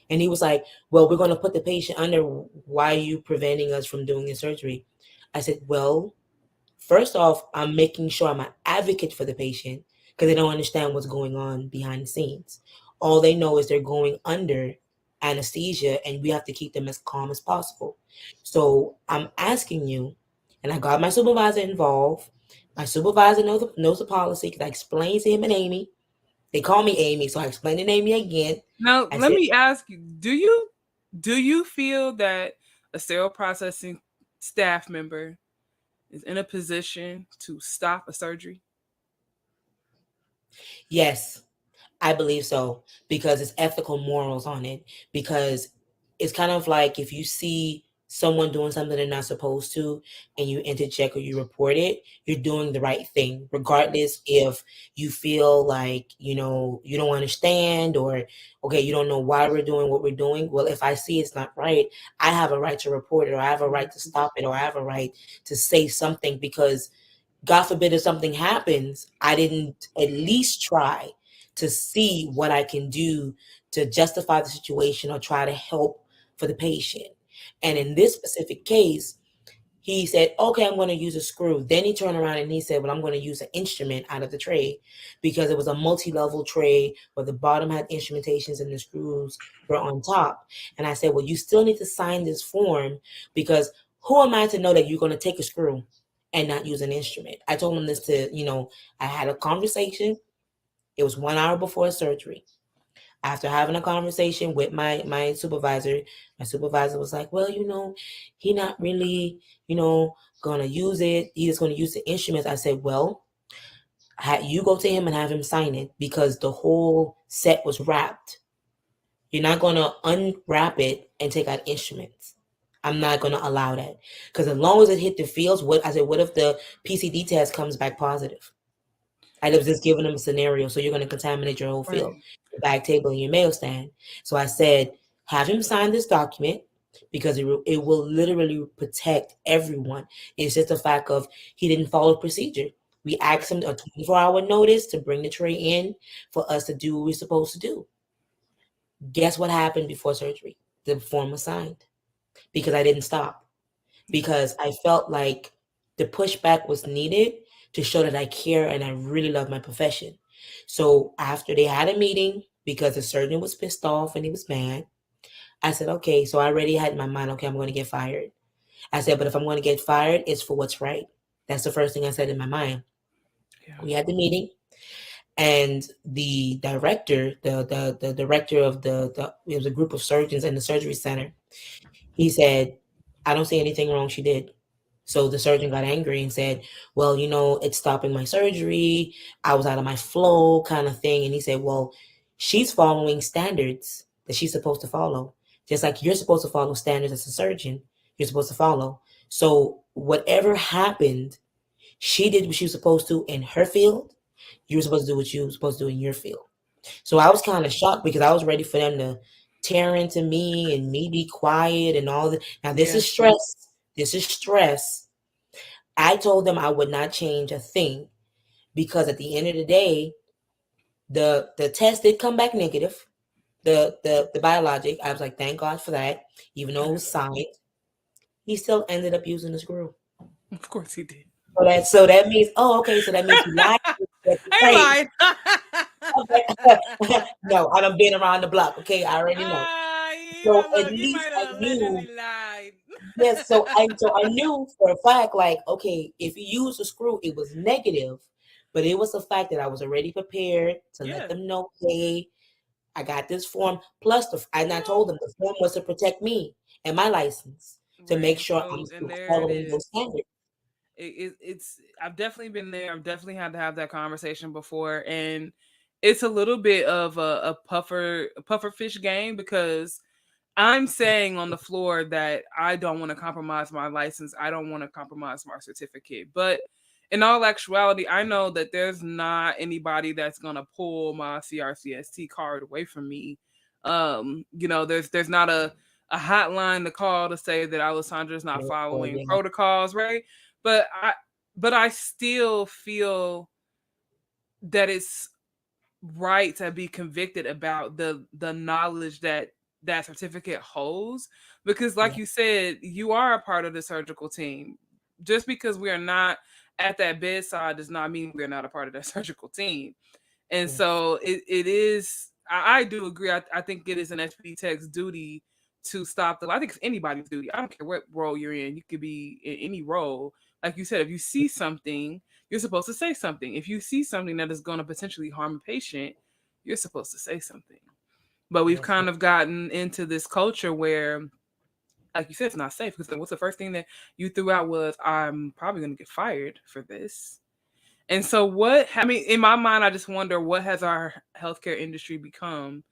And he was like, well, we're going to put the patient under. Why are you preventing us from doing the surgery? I said, well, first off, I'm making sure I'm an advocate for the patient because they don't understand what's going on behind the scenes. All they know is they're going under anesthesia and we have to keep them as calm as possible. So I'm asking you, and I got my supervisor involved. My supervisor knows the policy because I explained to him and Amy. They call me Amy, so I explained to Amy again. Now, let me ask you: do you feel that a sterile processing staff member is in a position to stop a surgery? Yes, I believe so because it's ethical morals on it. Because it's kind of like if you see someone doing something they're not supposed to and you interject or you report it, you're doing the right thing, regardless if you feel like, you don't understand or, okay, you don't know why we're doing what we're doing. Well, if I see it's not right, I have a right to report it or I have a right to stop it or I have a right to say something because God forbid if something happens, I didn't at least try to see what I can do to justify the situation or try to help for the patient. And in this specific case, he said, okay, I'm going to use a screw. Then he turned around and he said, well, I'm going to use an instrument out of the tray because it was a multi-level tray where the bottom had instrumentations and the screws were on top. And I said, well, you still need to sign this form because who am I to know that you're going to take a screw and not use an instrument? I told him this I had a conversation. It was 1 hour before surgery. After having a conversation with my supervisor was like, well, he not really, gonna use it. He just gonna use the instruments. I said, well, you go to him and have him sign it because the whole set was wrapped. You're not gonna unwrap it and take out instruments. I'm not gonna allow that because as long as it hit the fields, what if the PCD test comes back positive? I was just giving them a scenario. So you're going to contaminate your whole field, your bag table, and your mail stand. So I said, have him sign this document because it will literally protect everyone. It's just a fact of he didn't follow procedure. We asked him a 24-hour notice to bring the tray in for us to do what we're supposed to do. Guess what happened before surgery? The form was signed because I didn't stop. Because I felt like the pushback was needed to show that I care and I really love my profession. So after they had a meeting, because the surgeon was pissed off and he was mad, I said, okay, so I already had in my mind, okay, I'm going to get fired. I said, but if I'm going to get fired, it's for what's right. That's the first thing I said in my mind. Yeah. We had the meeting and the director, the director of it was a group of surgeons in the surgery center. He said, I don't see anything wrong she did. So the surgeon got angry and said, well, it's stopping my surgery. I was out of my flow kind of thing. And he said, well, she's following standards that she's supposed to follow. Just like you're supposed to follow standards as a surgeon, you're supposed to follow. So whatever happened, she did what she was supposed to in her field. You were supposed to do what you were supposed to do in your field. So I was kind of shocked because I was ready for them to tear into me and me be quiet and all that. Now this is stress. This is stress. I told them I would not change a thing because at the end of the day, the test did come back negative. The biologic, I was like, thank God for that. Even though it was signed, he still ended up using the screw. Of course he did. So that means, okay, so that means he lied. I lied. No, I done been around the block. Okay, I already know. So at least I knew. Yes, so I knew for a fact, like, okay, if he used a screw, it was negative, but it was the fact that I was already prepared to let them know, hey, I got this form. Plus, I told them the form was to protect me and my license to make sure I'm following those standards. It's I've definitely been there. I've definitely had to have that conversation before, and it's a little bit of a puffer fish game because I'm saying on the floor that I don't want to compromise my license. I don't want to compromise my certificate. But in all actuality, I know that there's not anybody that's gonna pull my CRCST card away from me. There's not a hotline to call to say that Alessandra's not following protocols, right? But but I still feel that it's right to be convicted about the knowledge that that certificate holds, because like Yeah. you said, you are a part of the surgical team. Just because we are not at that bedside does not mean we're not a part of that surgical team. And Yes. so it is, I do agree. I think it is an SPD tech's duty to stop the, I think it's anybody's duty. I don't care what role you're in. You could be in any role. Like you said, if you see something, you're supposed to say something. If you see something that is going to potentially harm a patient, you're supposed to say something. But we've Yes. kind of gotten into this culture where, like you said, it's not safe. Because what's the first thing that you threw out was, I'm probably going to get fired for this. And so, what, I mean, in my mind, I just wonder what has our healthcare industry become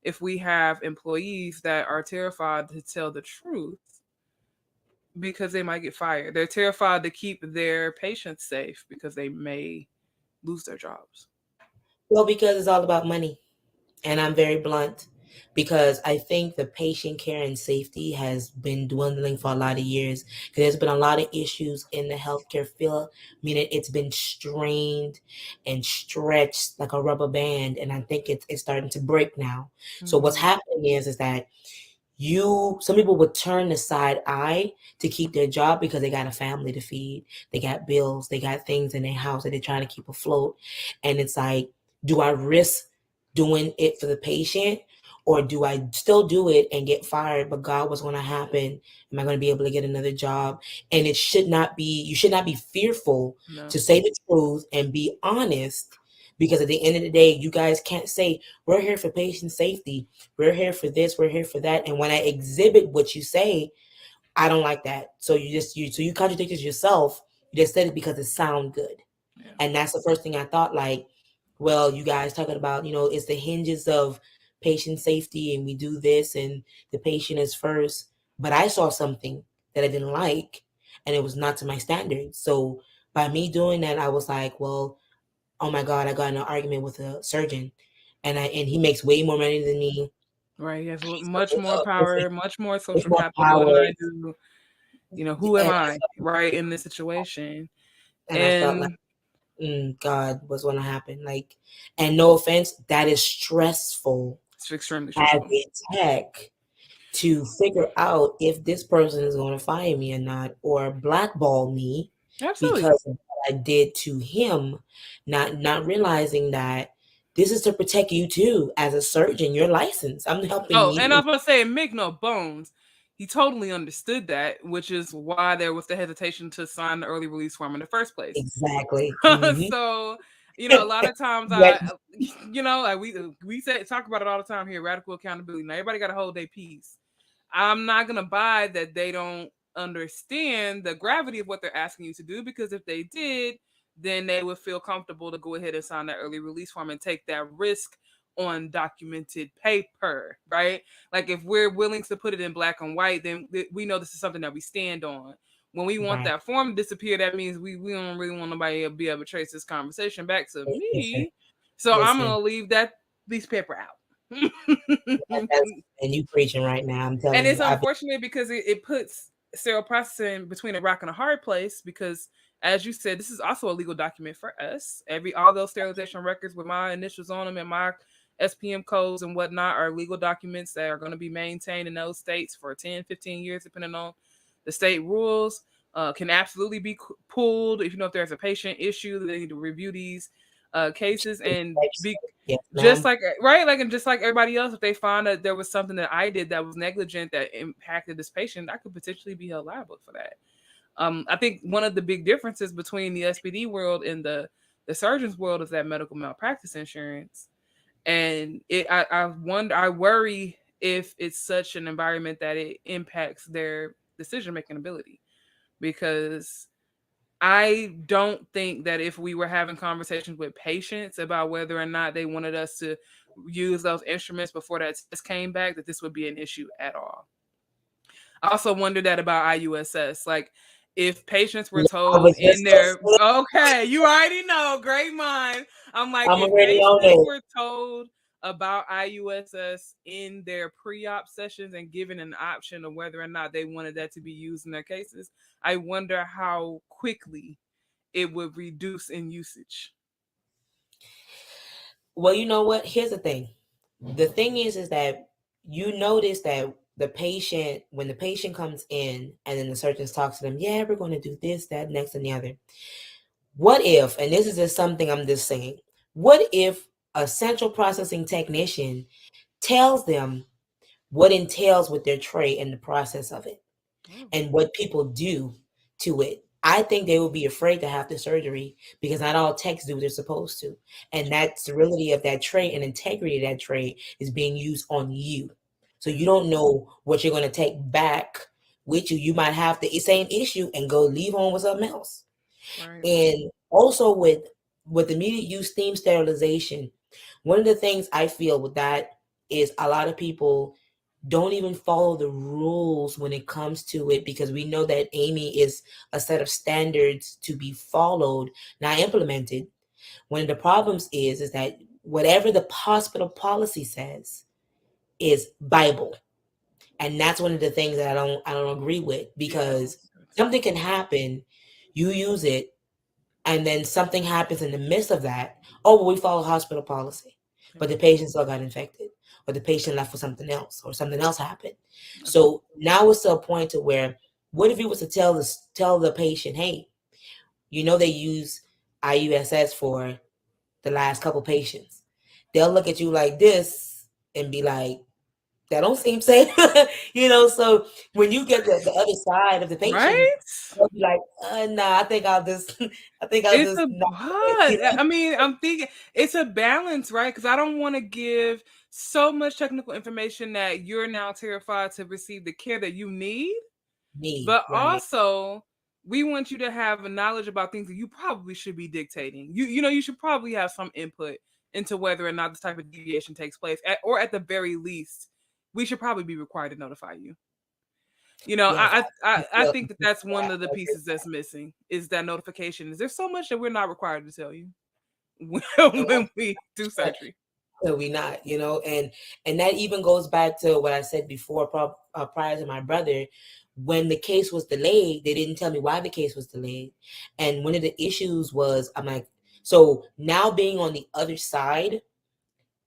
if we have employees that are terrified to tell the truth because they might get fired. They're terrified to keep their patients safe because they may lose their jobs. Well, because it's all about money. And I'm very blunt because I think the patient care and safety has been dwindling for a lot of years. Because there's been a lot of issues in the healthcare field, meaning it's been strained and stretched like a rubber band. And I think it's starting to break now. So what's Mm-hmm. happening is that some people would turn the side eye to keep their job because they got a family to feed, they got bills, they got things in their house that they're trying to keep afloat. And it's like, do I risk doing it for the patient, or do I still do it and get fired, but God, what's going to happen? Am I going to be able to get another job? And you should not be fearful No. to say the truth and be honest, because at the end of the day, you guys can't say we're here for patient safety, we're here for this, we're here for that. And when I exhibit what you say, I don't like that. So you contradicted yourself. You just said it because it sound good. Yeah. And that's the first thing I thought, like, well, you guys talking about, it's the hinges of patient safety and we do this and the patient is first. But I saw something that I didn't like and it was not to my standards. So by me doing that, I was like, well, oh my God, I got in an argument with a surgeon and he makes way more money than me. Right. He has He's much more power, much more with social more capital than power. I do. You know, who am And I, right, in this situation? I felt like, And God, what's going to happen? Like, and no offense, that is stressful it's extremely as stressful. a tech to figure out if this person is going to fire me or not, or blackball me Absolutely. because of what I did to him, not realizing that this is to protect you too as a surgeon. You're licensed. I'm helping Oh, and I you. was going to say, make no bones, he totally understood that, which is why there was the hesitation to sign the early release form in the first place. Exactly. Hmm. So, you know, a lot of times Yeah, like we say, talk about it all the time here, radical accountability. Now everybody got to hold their peace. I'm not gonna buy that they don't understand the gravity of what they're asking you to do, because if they did, then they would feel comfortable to go ahead and sign that early release form and take that risk on documented paper, right? Like if we're willing to put it in black and white, then we know this is something that we stand on. When we want right. that form to disappear, that means we don't really want nobody to be able to trace this conversation back to Listen, me. So I'm listen. gonna leave that piece of paper out. And you preaching right now. I'm And telling it's you. unfortunate because it puts sterile processing between a rock and a hard place, because as you said, this is also a legal document for us. All those sterilization records with my initials on them and my SPM codes and whatnot are legal documents that are going to be maintained in those states for 10, 15 years, depending on the state rules. Can absolutely be pulled if if there's a patient issue. They need to review these cases and be Yes, just ma'am. like right, like, and just like everybody else, if they find that there was something that I did that was negligent that impacted this patient, I could potentially be held liable for that. I think one of the big differences between the SPD world and the surgeon's world is that medical malpractice insurance. And I wonder, I worry if it's such an environment that it impacts their decision making ability, because I don't think that if we were having conversations with patients about whether or not they wanted us to use those instruments before that test came back, that this would be an issue at all. I also wonder that about IUSS. Like, if patients were I told was in just gonna their, say, okay, you already know, great mind. I'm like, I'm if already on patients it. were told about IUSS in their pre-op sessions and given an option of whether or not they wanted that to be used in their cases, I wonder how quickly it would reduce in usage? Well, you know what? Here's the thing. The thing is that you notice that the patient, when the patient comes in and then the surgeons talk to them, yeah, we're going to do this, that, next, and the other. What if, and this is just something I'm just saying, what if a central processing technician tells them what entails with their tray and the process of it and what people do to it? I think they would be afraid to have the surgery because not all techs do what they're supposed to. And that sterility of that tray and integrity of that tray is being used on you. So you don't know what you're going to take back with you. You might have the same issue and go leave home with something else. Right. And also with immediate use steam sterilization, one of the things I feel with that is a lot of people don't even follow the rules when it comes to it, because we know that AMI is a set of standards to be followed, not implemented. One of the problems is that whatever the hospital policy says is Bible. And that's one of the things that I don't agree with, because something can happen, you use it, and then something happens in the midst of that. Oh, well, we follow hospital policy, but the patient still got infected, or the patient left for something else, or something else happened. So now it's to a point to where, what if you was to tell the patient, hey, they use IUSS for the last couple patients. They'll look at you like this and be like, that don't seem safe. So when you get the other side of the patient, Right? they'll be like, nah, I think I'll just It's a not. what? I mean, I'm thinking it's a balance, right? Because I don't want to give so much technical information that you're now terrified to receive the care that you need. But Right. also, we want you to have a knowledge about things that you probably should be dictating. You should probably have some input into whether or not this type of deviation takes place, or at the very least, we should probably be required to notify you. Yes, I think that that's one of the I agree with pieces that's missing, is that notification. Is there so much that we're not required to tell you that. when we do surgery? So we not, and that even goes back to what I said before, prior to my brother. When the case was delayed, they didn't tell me why the case was delayed. And one of the issues was, I'm like, so now being on the other side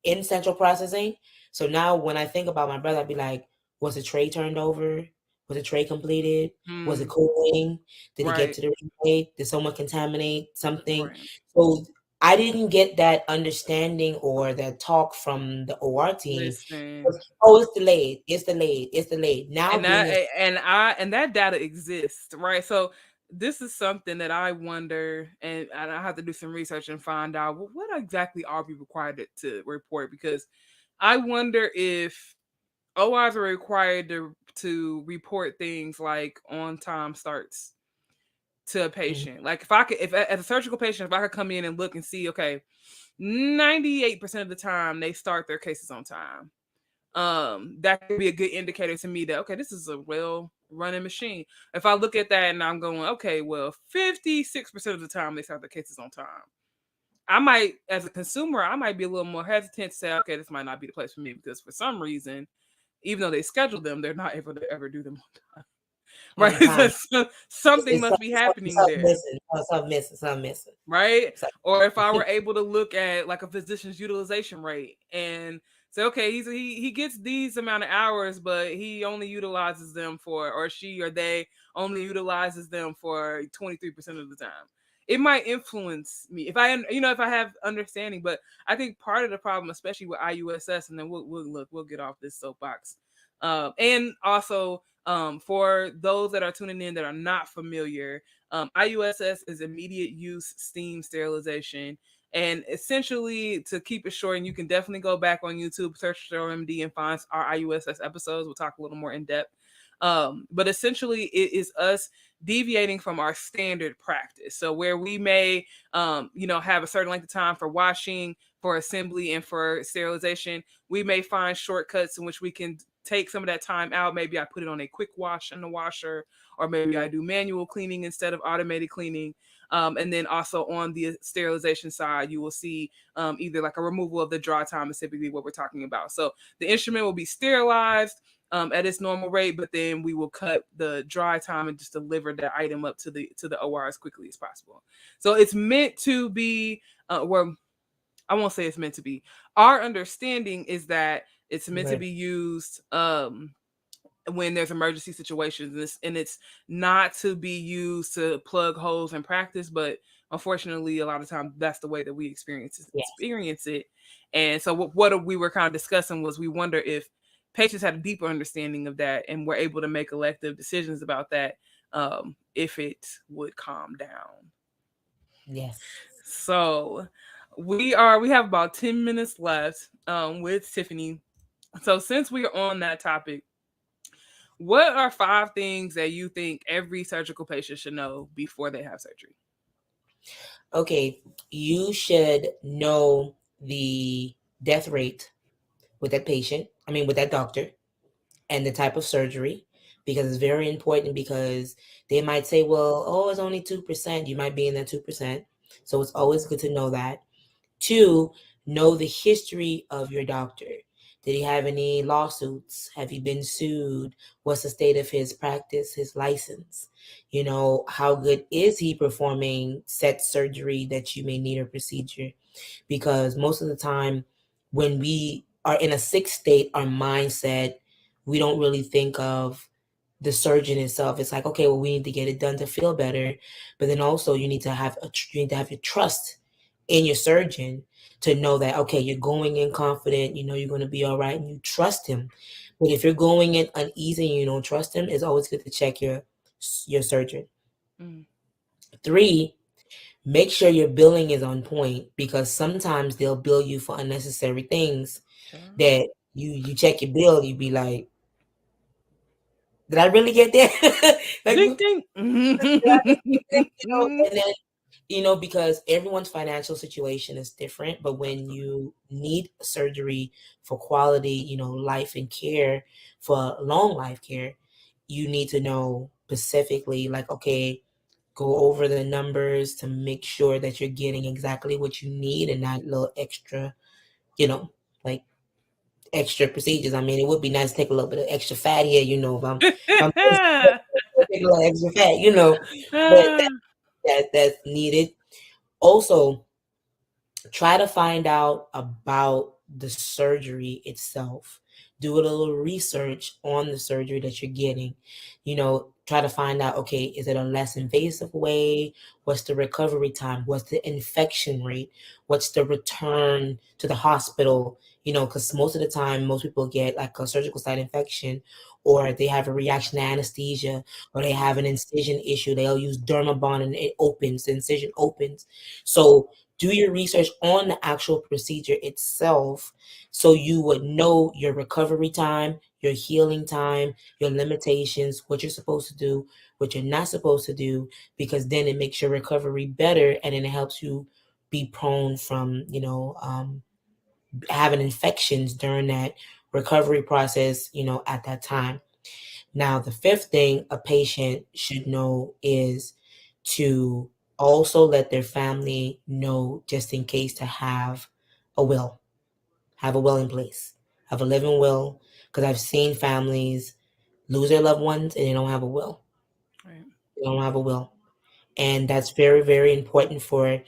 in central processing. So now when I think about my brother, I'd be like, was the tray turned over? Was the tray completed? Was it cooling? Did it get Right. to the right? Did someone contaminate something? Right. So I didn't get that understanding or that talk from the OR team. Listen. Oh, it's delayed. It's delayed. It's delayed. Now And being that data exists, right? So this is something that I wonder, and I have to do some research and find out, well, what exactly are we required to report? Because I wonder if ORs are required to report things like on time starts to a patient. Like if I could, if as a surgical patient, if I could come in and look and see, okay, 98% of the time they start their cases on time. That could be a good indicator to me that, okay, this is a well running machine. If I look at that and I'm going, okay, well, 56% of the time they start their cases on time, I might, as a consumer, I might be a little more hesitant to say, okay, this might not be the place for me, because for some reason, even though they schedule them, they're not able to ever do them on time. Right? So something must be happening there. Something missing. Right? Or if I were able to look at like a physician's utilization rate and say, okay, he gets these amount of hours, but he only utilizes them for, or she or they only utilizes them for 23% of the time. It might influence me if I have understanding. But I think part of the problem, especially with IUSS, and then we'll get off this soapbox, and also for those that are tuning in that are not familiar, IUSS is immediate use steam sterilization. And essentially, to keep it short, and you can definitely go back on YouTube, search MD, and find our IUSS episodes. We'll talk a little more in depth. But essentially, it is us deviating from our standard practice. So where we may, have a certain length of time for washing, for assembly, and for sterilization, we may find shortcuts in which we can take some of that time out. Maybe I put it on a quick wash in the washer, or maybe I do manual cleaning instead of automated cleaning. And then also on the sterilization side, you will see either like a removal of the dry time is typically what we're talking about. So the instrument will be sterilized at its normal rate, but then we will cut the dry time and just deliver that item up to the OR as quickly as possible. So it's meant to be, well, I won't say it's meant to be. Our understanding is that it's meant to Right. be used when there's emergency situations, and it's not to be used to plug holes in practice, but unfortunately a lot of times that's the way that we Yes. experience it. And so what we were kind of discussing was we wonder if patients had a deeper understanding of that and were able to make elective decisions about that, if it would calm down. Yes. So we have about 10 minutes left with Tiffany. So since we are on that topic, what are 5 things that you think every surgical patient should know before they have surgery? Okay, you should know the death rate with that patient, I mean, with that doctor, and the type of surgery, because it's very important, because they might say, well, oh, it's only 2%. You might be in that 2%. So it's always good to know that. 2, know the history of your doctor. Did he have any lawsuits? Have he been sued? What's the state of his practice, his license? You know, how good is he performing set surgery that you may need, a procedure? Because most of the time, when we are in a sick state, our mindset, we don't really think of the surgeon itself. It's like, okay, well, we need to get it done to feel better, but then also you need to have your trust in your surgeon to know that, okay, you're going in confident, you know you're going to be all right, and you trust him. But if you're going in uneasy and you don't trust him, it's always good to check your surgeon. Mm. 3, make sure your billing is on point, because sometimes they'll bill you for unnecessary things Child. that you check your bill, you be like, did I really get that? Like, Ding ding. and then, because everyone's financial situation is different, but when you need surgery for quality, life and care, for long life care, you need to know specifically, like, okay, go over the numbers to make sure that you're getting exactly what you need, and not little extra, like extra procedures. I mean, it would be nice to take a little bit of extra fat here, if I'm take a little extra fat, but that's needed. Also, try to find out about the surgery itself. Do a little research on the surgery that you're getting. Try to find out, okay, is it a less invasive way? What's the recovery time? What's the infection rate? What's the return to the hospital? Because most of the time, most people get like a surgical site infection, or they have a reaction to anesthesia, or they have an incision issue. They'll use Dermabond and it opens, the incision opens. So do your research on the actual procedure itself, so you would know your recovery time, your healing time, your limitations, what you're supposed to do, what you're not supposed to do, because then it makes your recovery better, and then it helps you be prone from, having infections during that recovery process, at that time. Now, the 5th thing a patient should know is to also let their family know, just in case, to a will, have a will in place, have a living will, because I've seen families lose their loved ones and they don't have a will. Right. They don't have a will. And that's very, very important for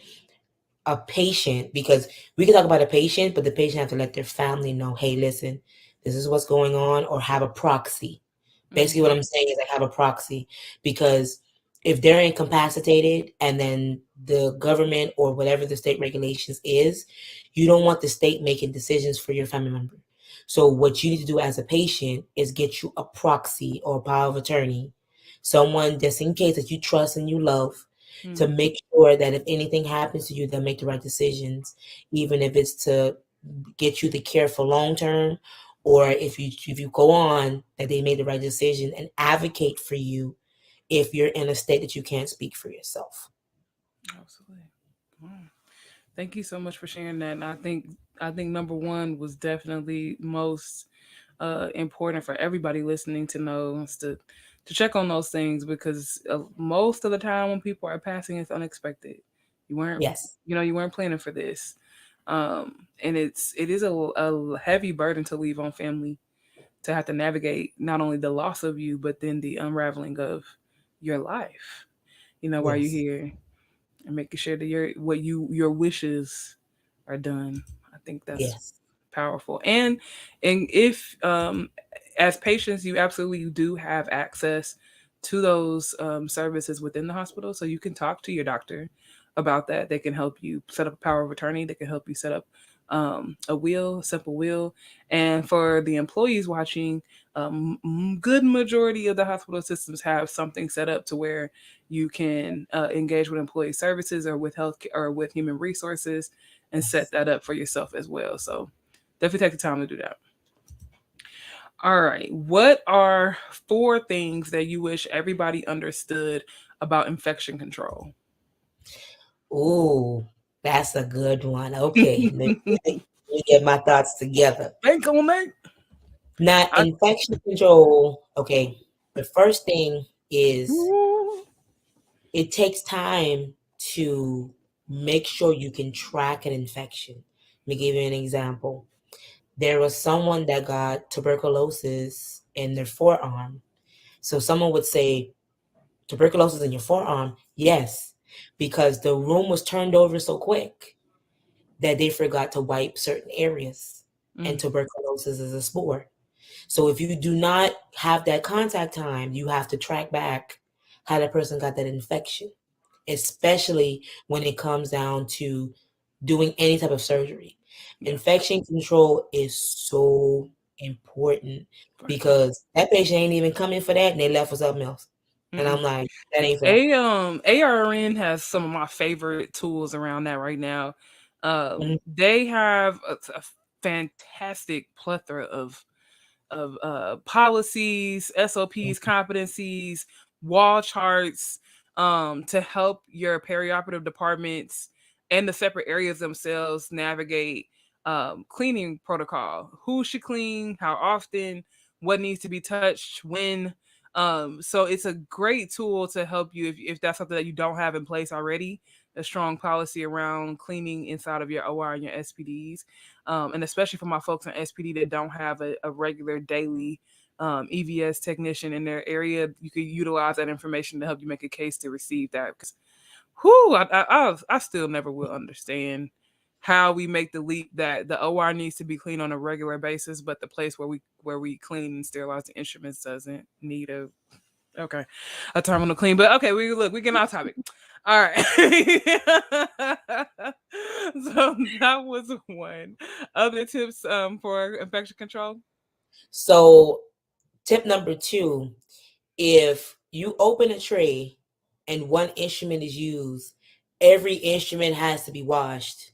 a patient, because we can talk about a patient, but the patient has to let their family know, hey, listen, this is what's going on, or have a proxy. Basically, what Mm-hmm. I'm saying is, like, have a proxy, because if they're incapacitated and then the government or whatever the state regulations is, you don't want the state making decisions for your family member. So what you need to do as a patient is get you a proxy or a power of attorney, someone just in case that you trust and you love, to Mm. make sure that if anything happens to you, they'll make the right decisions, even if it's to get you the care for long term, or if you go on, that they made the right decision and advocate for you if you're in a state that you can't speak for yourself. Absolutely. Wow. Thank you so much for sharing that. And I think number one was definitely most important for everybody listening to know, is to to check on those things, because most of the time when people are passing, it's unexpected. You weren't, Yes. you weren't planning for this. And it is a heavy burden to leave on family, to have to navigate not only the loss of you, but then the unraveling of your life. While you're Yes. here, and making sure that your wishes are done. I think that's Yes. powerful. And if as patients, you absolutely do have access to those services within the hospital, so you can talk to your doctor about that. They can help you set up a power of attorney. They can help you set up a simple will. And for the employees watching, good majority of the hospital systems have something set up to where you can engage with employee services or with health or with human resources, and set Yes. that up for yourself as well. So definitely take the time to do that. All right. What are 4 things that you wish everybody understood about infection control? Ooh, that's a good one. Okay, let me get my thoughts together. Think on that. Now, I, infection control. Okay, the first thing is Ooh. it takes time to make sure you can track an infection. Let me give you an example. There was someone that got tuberculosis in their forearm. So someone would say, tuberculosis in your forearm? Yes, because the room was turned over so quick that they forgot to wipe certain areas. And Mm, tuberculosis is a spore. So if you do not have that contact time, you have to track back how that person got that infection, especially when it comes down to doing any type of surgery. yeah, Infection control is so important for sure. because that patient ain't even coming for that and they left for something else. And Mm-mm. I'm like, that ain't fair. ARN has some of my favorite tools around that right now. Mhm. They have a fantastic plethora of policies, SOPs, competencies, wall charts, to help your perioperative departments and the separate areas themselves navigate cleaning protocol. Who should clean, how often, what needs to be touched, when. So it's a great tool to help you if that's something that you don't have in place already. A strong policy around cleaning inside of your OR and your SPDs, and especially for my folks in SPD that don't have a regular daily EVS technician in their area, you could utilize that information to help you make a case to receive that. Because, I still never will understand how we make the leap that the OR needs to be clean on a regular basis, but the place where we clean and sterilize the instruments doesn't need a terminal clean. But okay, we get off topic. All right. So that was one. Other tips for infection control? So, tip number 2, if you open a tray and one instrument is used, every instrument has to be washed.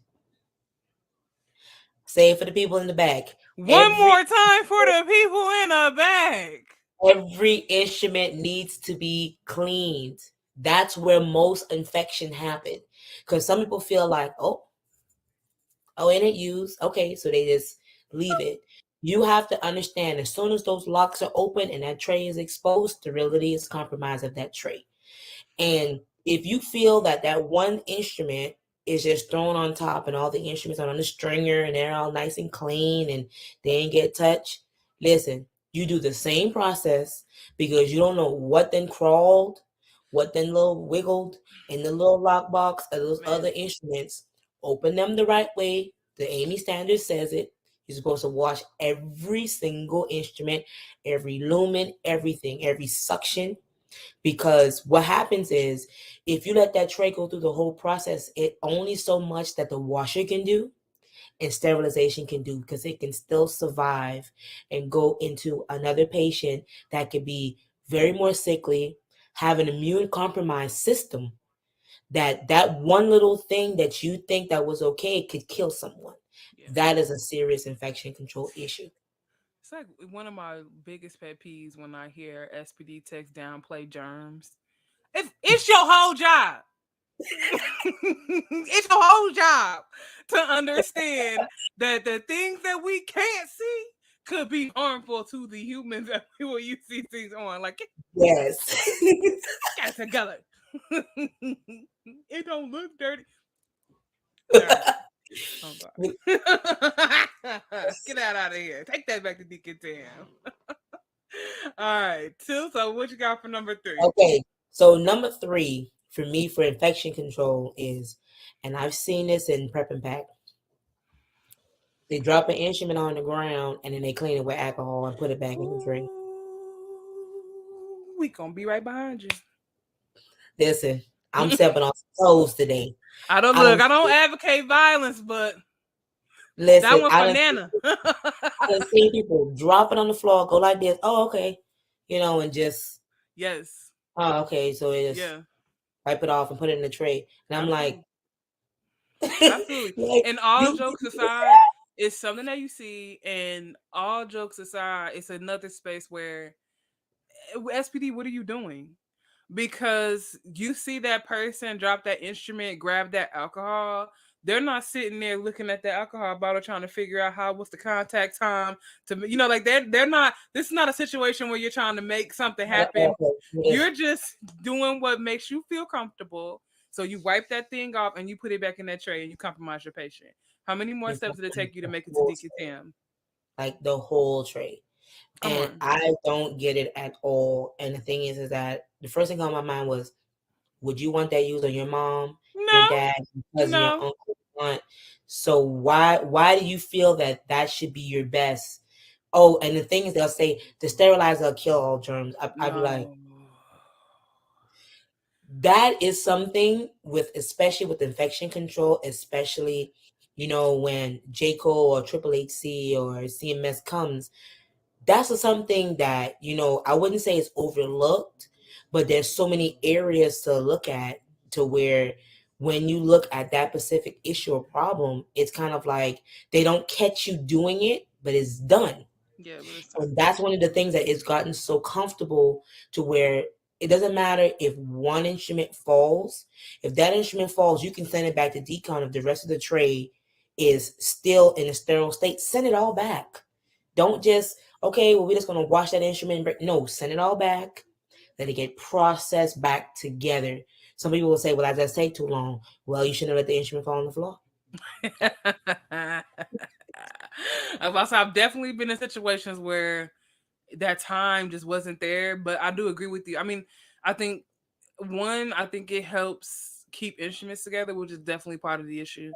Say it for the people in the back. One Every more time for the people in the back. every instrument needs to be cleaned. That's where most infection happen. Because some people feel like, ain't it used? Okay, so they just leave it. You have to understand as soon as those locks are open and that tray is exposed, sterility is compromised of that tray. And if you feel that that one instrument is just thrown on top and all the instruments are on the stringer and they're all nice and clean and they ain't get touched, listen, you do the same process because you don't know what then crawled, what then little wiggled in the little lockbox of those Man. other instruments. Open them the right way. The Amy standard says it. You're supposed to wash every single instrument, every lumen, everything, every suction, because what happens is if you let that tray go through the whole process, it only so much that the washer can do and sterilization can do, because it can still survive and go into another patient that could be very more sickly, have an immune compromised system, that one little thing that you think that was okay could kill someone. Yeah. That is a serious infection control issue. It's like one of my biggest pet peeves when I hear SPD techs downplay germs. It's your whole job. It's your whole job to understand that the things that we can't see, could be harmful to the humans that we will use these things on. Like, Yes. get it together. It don't look dirty. All right. Oh God. Get that out of here. Take that back to Deacon Tam. All right. Two. So what you got for number 3? Okay. So number 3 for me for infection control is, and I've seen this in prep and pack. They drop an instrument on the ground and then they clean it with alcohol and put it back in the tray. We gonna be right behind you. Listen, I'm stepping on toes today. I don't advocate violence, but listen, that one for Nana. I see people drop it on the floor, go like this. Oh, okay, and just yes. Oh, okay. So it just wipe it off and put it in the tray, and I'm Absolutely. Absolutely. like, and all jokes aside, it's something that you see, and all jokes aside, it's another space where SPD, what are you doing? Because you see that person drop that instrument, grab that alcohol. They're not sitting there looking at the alcohol bottle trying to figure out what's the contact time to, like they're not. This is not a situation where you're trying to make something happen. You're just doing what makes you feel comfortable. So you wipe that thing off and you put it back in that tray and you compromise your patient. How many more steps did it take you to make it to Deacon Tam? Like the whole tray. Come and on. I don't get it at all. And the thing is that the first thing on my mind was, would you want that used on your mom, your dad, your cousin, your uncle, your aunt? So why do you feel that should be your best? Oh, and the thing is, they'll say the sterilizer will kill all germs. I'd be like, that is something especially with infection control, especially, when JCO or Triple HC or CMS comes. That's something that, I wouldn't say it's overlooked, but there's so many areas to look at to where when you look at that specific issue or problem, it's kind of like they don't catch you doing it, but it's done. Yeah, but it's done. And that's one of the things that it's gotten so comfortable to where it doesn't matter if one instrument falls. If that instrument falls, you can send it back to decon. If the rest of the tray is still in a sterile state, send it all back. Don't just, okay, well, we're just going to wash that instrument. No, send it all back. Let it get processed back together. Some people will say, well, that does take too long. Well, you shouldn't have let the instrument fall on the floor. I've definitely been in situations where that time just wasn't there, but I do agree with you. I mean, I think it helps keep instruments together, which is definitely part of the issue.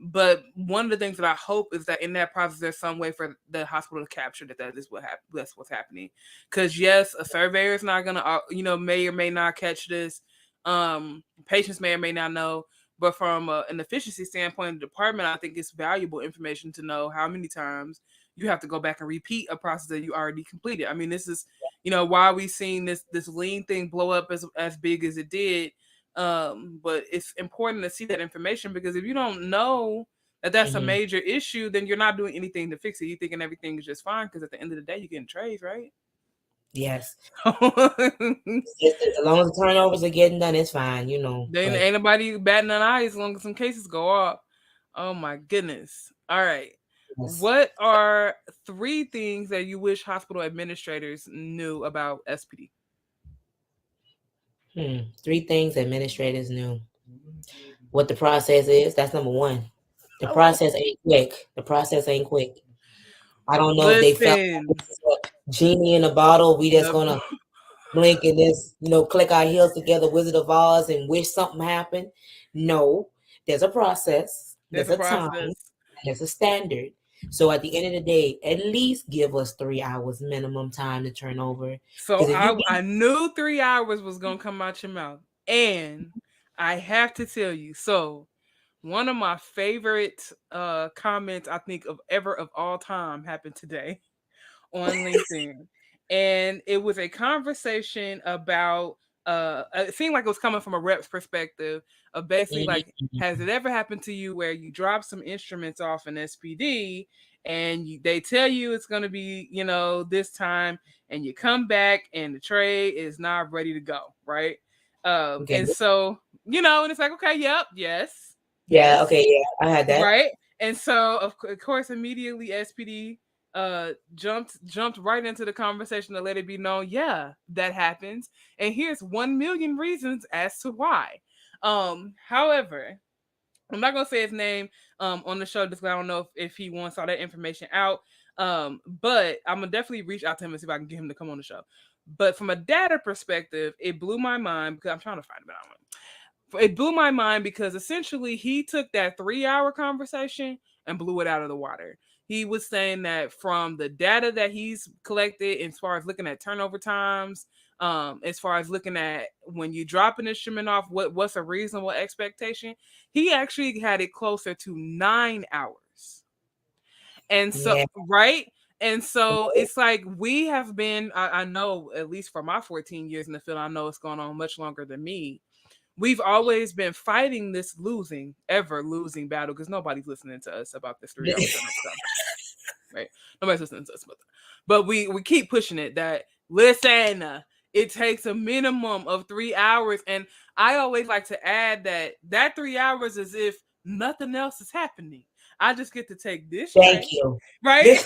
But one of the things that I hope is that in that process, there's some way for the hospital to capture that is that's what's happening. Because yes, a surveyor is not gonna, may or may not catch this. Patients may or may not know. But from an efficiency standpoint, the department, I think it's valuable information to know how many times you have to go back and repeat a process that you already completed. I mean, this is, why we've seen this lean thing blow up as big as it did. But it's important to see that information, because if you don't know that that's a major issue, then you're not doing anything to fix it. You're thinking everything is just fine because at the end of the day, you're getting trays, right? Yes. As long as the turnovers are getting done, it's fine, Then ain't nobody batting an eye as long as some cases go off. Oh my goodness. All right. Yes. What are 3 things that you wish hospital administrators knew about SPD? 3 things administrators knew. What the process is, that's number 1. The process ain't quick. I don't know if they felt like genie in a bottle. We just gonna blink and just, click our heels together, Wizard of Oz, and wish something happened. No, there's a process. There's a time. There's a standard. So at the end of the day, at least give us 3 hours minimum time to turn over. So I knew 3 hours was gonna come out your mouth, and I have to tell you. So one of my favorite comments I think of all time happened today on LinkedIn. And it was a conversation about it seemed like it was coming from a rep's perspective of basically like, has it ever happened to you where you drop some instruments off an SPD and they tell you it's going to be, this time, and you come back and the tray is not ready to go, right? And so, and it's like, okay, yep, yes. Okay, yeah, I had that. Right? And so, of course, immediately SPD jumped right into the conversation to let it be known, yeah, that happens, and here's 1 million reasons as to why. However, I'm not gonna say his name on the show because I don't know if he wants all that information out. But I'm gonna definitely reach out to him and see if I can get him to come on the show. But from a data perspective, it blew my mind because I'm trying to find it out. It blew my mind because essentially he took that 3 hour conversation and blew it out of the water. He was saying that from the data that he's collected, as far as looking at turnover times, as far as looking at when you drop an instrument off, what's a reasonable expectation, he actually had it closer to 9 hours. And so, Yeah. right? And so it's like we have been, I know, at least for my 14 years in the field, I know it's going on much longer than me. We've always been fighting this ever losing battle because nobody's listening to us about this 3 hour turnover time. Right? Nobody's listening to us about that. But we keep pushing it that listen, it takes a minimum of 3 hours. And I always like to add that 3 hours is if nothing else is happening. I just get to take this Thank tray, you. right?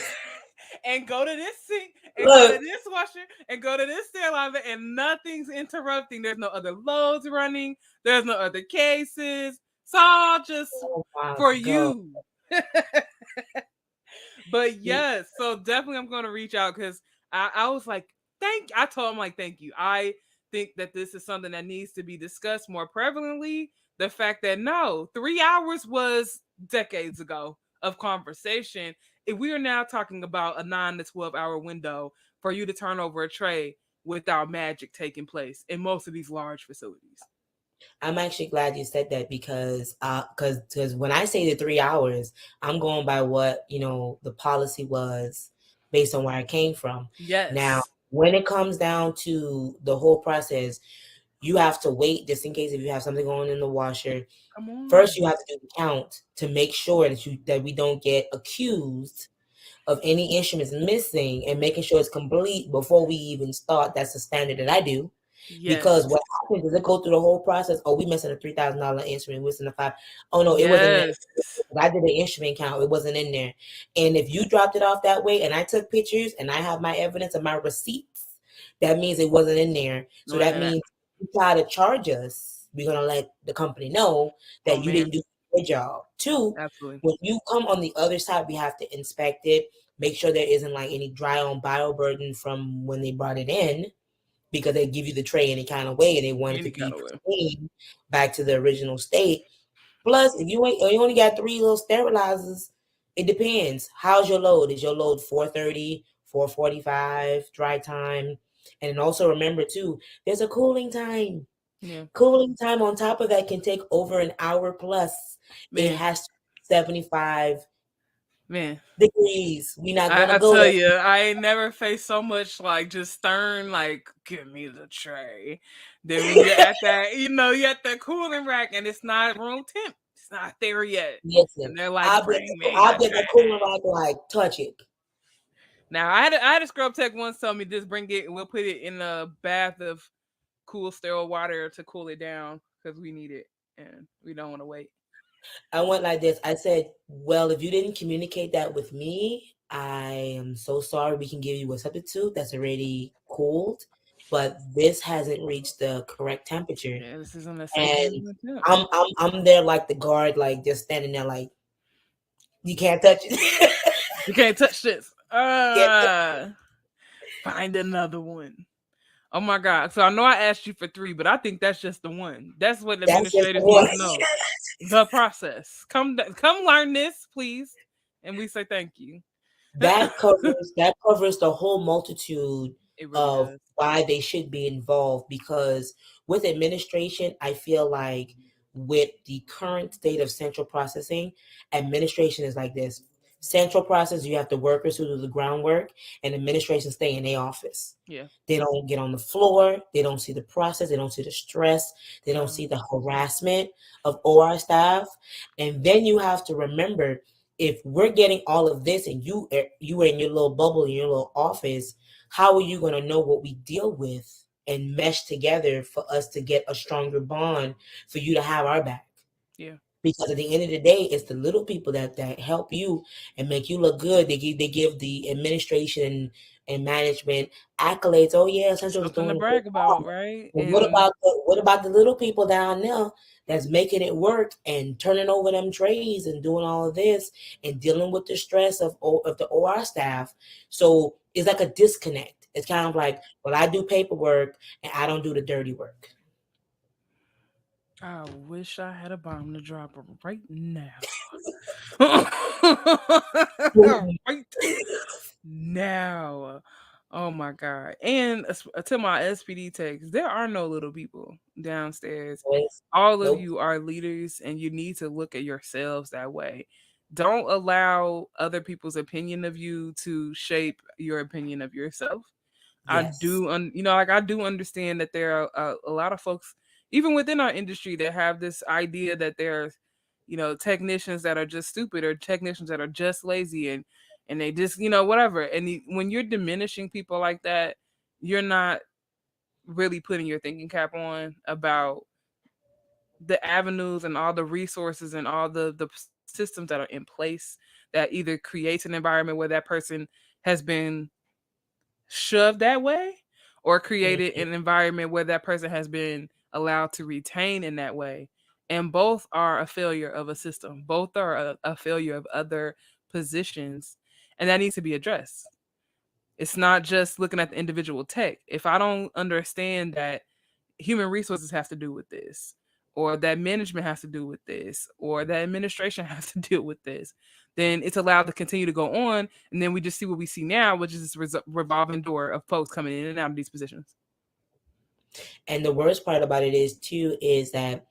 And go to this sink and go to this washer and go to this sterilizer and nothing's interrupting. There's no other loads running. There's no other cases. It's all just for you. But yes, so definitely I'm going to reach out because I was like, I told him like, thank you. I think that this is something that needs to be discussed more prevalently. The fact that no, 3 hours was decades ago of conversation. If we are now talking about a 9 to 12 hour window for you to turn over a tray without magic taking place in most of these large facilities. I'm actually glad you said that because when I say the 3 hours, I'm going by what the policy was based on where I came from. Yes. Now, when it comes down to the whole process, you have to wait just in case if you have something going in the washer. First, you have to do the count to make sure that we don't get accused of any instruments missing and making sure it's complete before we even start. That's the standard that I do. Yes. Because what happens is it go through the whole process. Oh, we missing a $3,000 instrument, missing a $5,000. Oh no, it wasn't there. I did the instrument count. It wasn't in there. And if you dropped it off that way and I took pictures and I have my evidence and my receipts, that means it wasn't in there. So that means you try to charge us, we're gonna let the company know that you didn't do your job. Two, when you come on the other side, we have to inspect it, make sure there isn't like any dry on bioburden from when they brought it in, because they give you the tray any kind of way and they want it to be clean back to the original state. Plus, if you only got 3 little sterilizers, it depends. How's your load? Is your load 430, 445 dry time? And then also remember too, there's a cooling time. Yeah. Cooling time on top of that can take over an hour plus. It has to be 75 degrees. We not gonna go. I tell you, I ain't never faced so much like just stern, like give me the tray. Then when you're at that, you're at that cooling rack and it's not room temp. It's not there yet. Listen, and they're like, I'll get the cooling rack like touch it. Now I had a scrub tech once tell me just bring it and we'll put it in a bath of cool sterile water to cool it down because we need it and we don't want to wait. I went like this. I said, well, if you didn't communicate that with me, I am so sorry. We can give you a substitute that's already cooled, but this hasn't reached the correct temperature. Yeah, this isn't the same. And I'm there like the guard, like just standing there like, you can't touch it. You can't touch this. Find another one. Oh my God. So I know I asked you for 3, but I think that's just the one. That's what administrators need to know. The process. Come learn this, please. And we say thank you. That covers the whole multitude of why they should be involved, because with administration, I feel like with the current state of central processing, administration is like this. Central process, you have the workers who do the groundwork, and administration stay in their office. Yeah. They don't get on the floor. They don't see the process. They don't see the stress. They don't see the harassment of OR staff. And then you have to remember, if we're getting all of this and you are in your little bubble, in your little office, how are you going to know what we deal with and mesh together for us to get a stronger bond for you to have our back? Yeah. Because at the end of the day, it's the little people that help you and make you look good. They give the administration and management accolades. Oh yeah, Central is Something to doing a good brag about, job. right? But And what about the little people down there that's making it work and turning over them trays and doing all of this and dealing with the stress of the OR staff? So it's like a disconnect. It's kind of like, well, I do paperwork and I don't do the dirty work. I wish I had a bomb to drop right now. Right now. Oh my god. And to my SPD techs, there are no little people downstairs. Boys, All of nope. you are leaders and you need to look at yourselves that way. Don't allow other people's opinion of you to shape your opinion of yourself. I Yes. do, like I do understand that there are a lot of folks, even within our industry, that have this idea that there's, technicians that are just stupid or technicians that are just lazy and they just, whatever. And when you're diminishing people like that, you're not really putting your thinking cap on about the avenues and all the resources and all the systems that are in place that either creates an environment where that person has been shoved that way or created Mhm. an environment where that person has been allowed to retain in that way. And both are a failure of a system. Both are a failure of other positions. And that needs to be addressed. It's not just looking at the individual tech. If I don't understand that human resources have to do with this, or that management has to do with this, or that administration has to deal with this, then it's allowed to continue to go on. And then we just see what we see now, which is this revolving door of folks coming in and out of these positions. And the worst part about it is too is that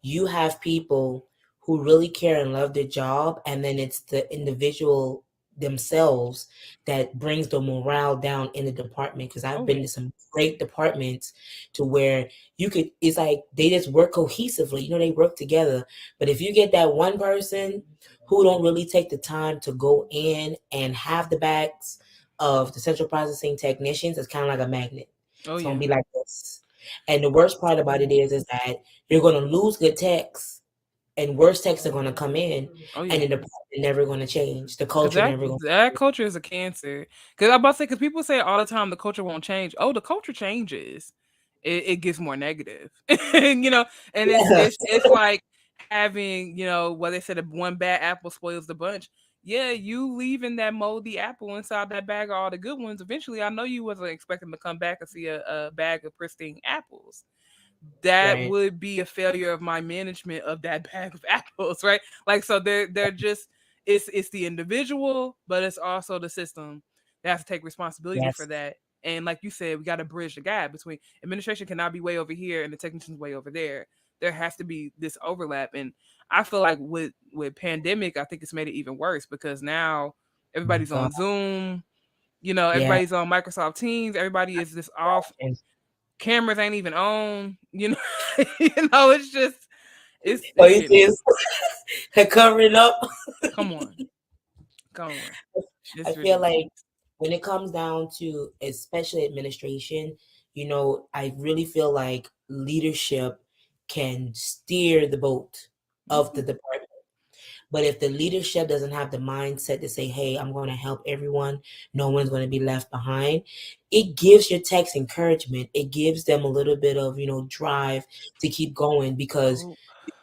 you have people who really care and love their job, and then it's the individual themselves that brings the morale down in the department. Because I've Oh, been yeah. to some great departments to where it's like they just work cohesively, they work together. But if you get that one person who don't really take the time to go in and have the backs of the central processing technicians, it's kind of like a magnet. Oh, It's gonna yeah. be like this. And the worst part about it is that you're going to lose good techs, and worse techs are going to come in, Oh, and yeah. the department never going to change. The Cause culture never going. that culture is a cancer. Cause I'm about to say, cause people say all the time the culture won't change. Oh, the culture changes. It gets more negative, and and it's Yeah, it's it's like having what they said, one bad apple spoils the bunch. Yeah, you leaving that moldy apple inside that bag of all the good ones. Eventually, I know you wasn't expecting to come back and see a bag of pristine apples. That right. would be a failure of my management of that bag of apples, right? Like, so they're just, it's the individual, but it's also the system that has to take responsibility for Yes, that. And like you said, we got to bridge the gap between administration cannot be way over here and the technicians way over there. There has to be this overlap. And I feel like with pandemic, I think it's made it even worse because now my everybody's God. on Zoom, Yeah, everybody's on Microsoft Teams, everybody is this off, and cameras ain't even on, it's just oh, it's you getting see, worse. covering up. Come on. Come on. I It's feel ridiculous. like when it comes down to especially administration, I really feel like leadership can steer the boat of the Mhm. department. But if the leadership doesn't have the mindset to say, hey, I'm going to help everyone, no one's going to be left behind, it gives your techs encouragement. It gives them a little bit of, drive to keep going because Hope.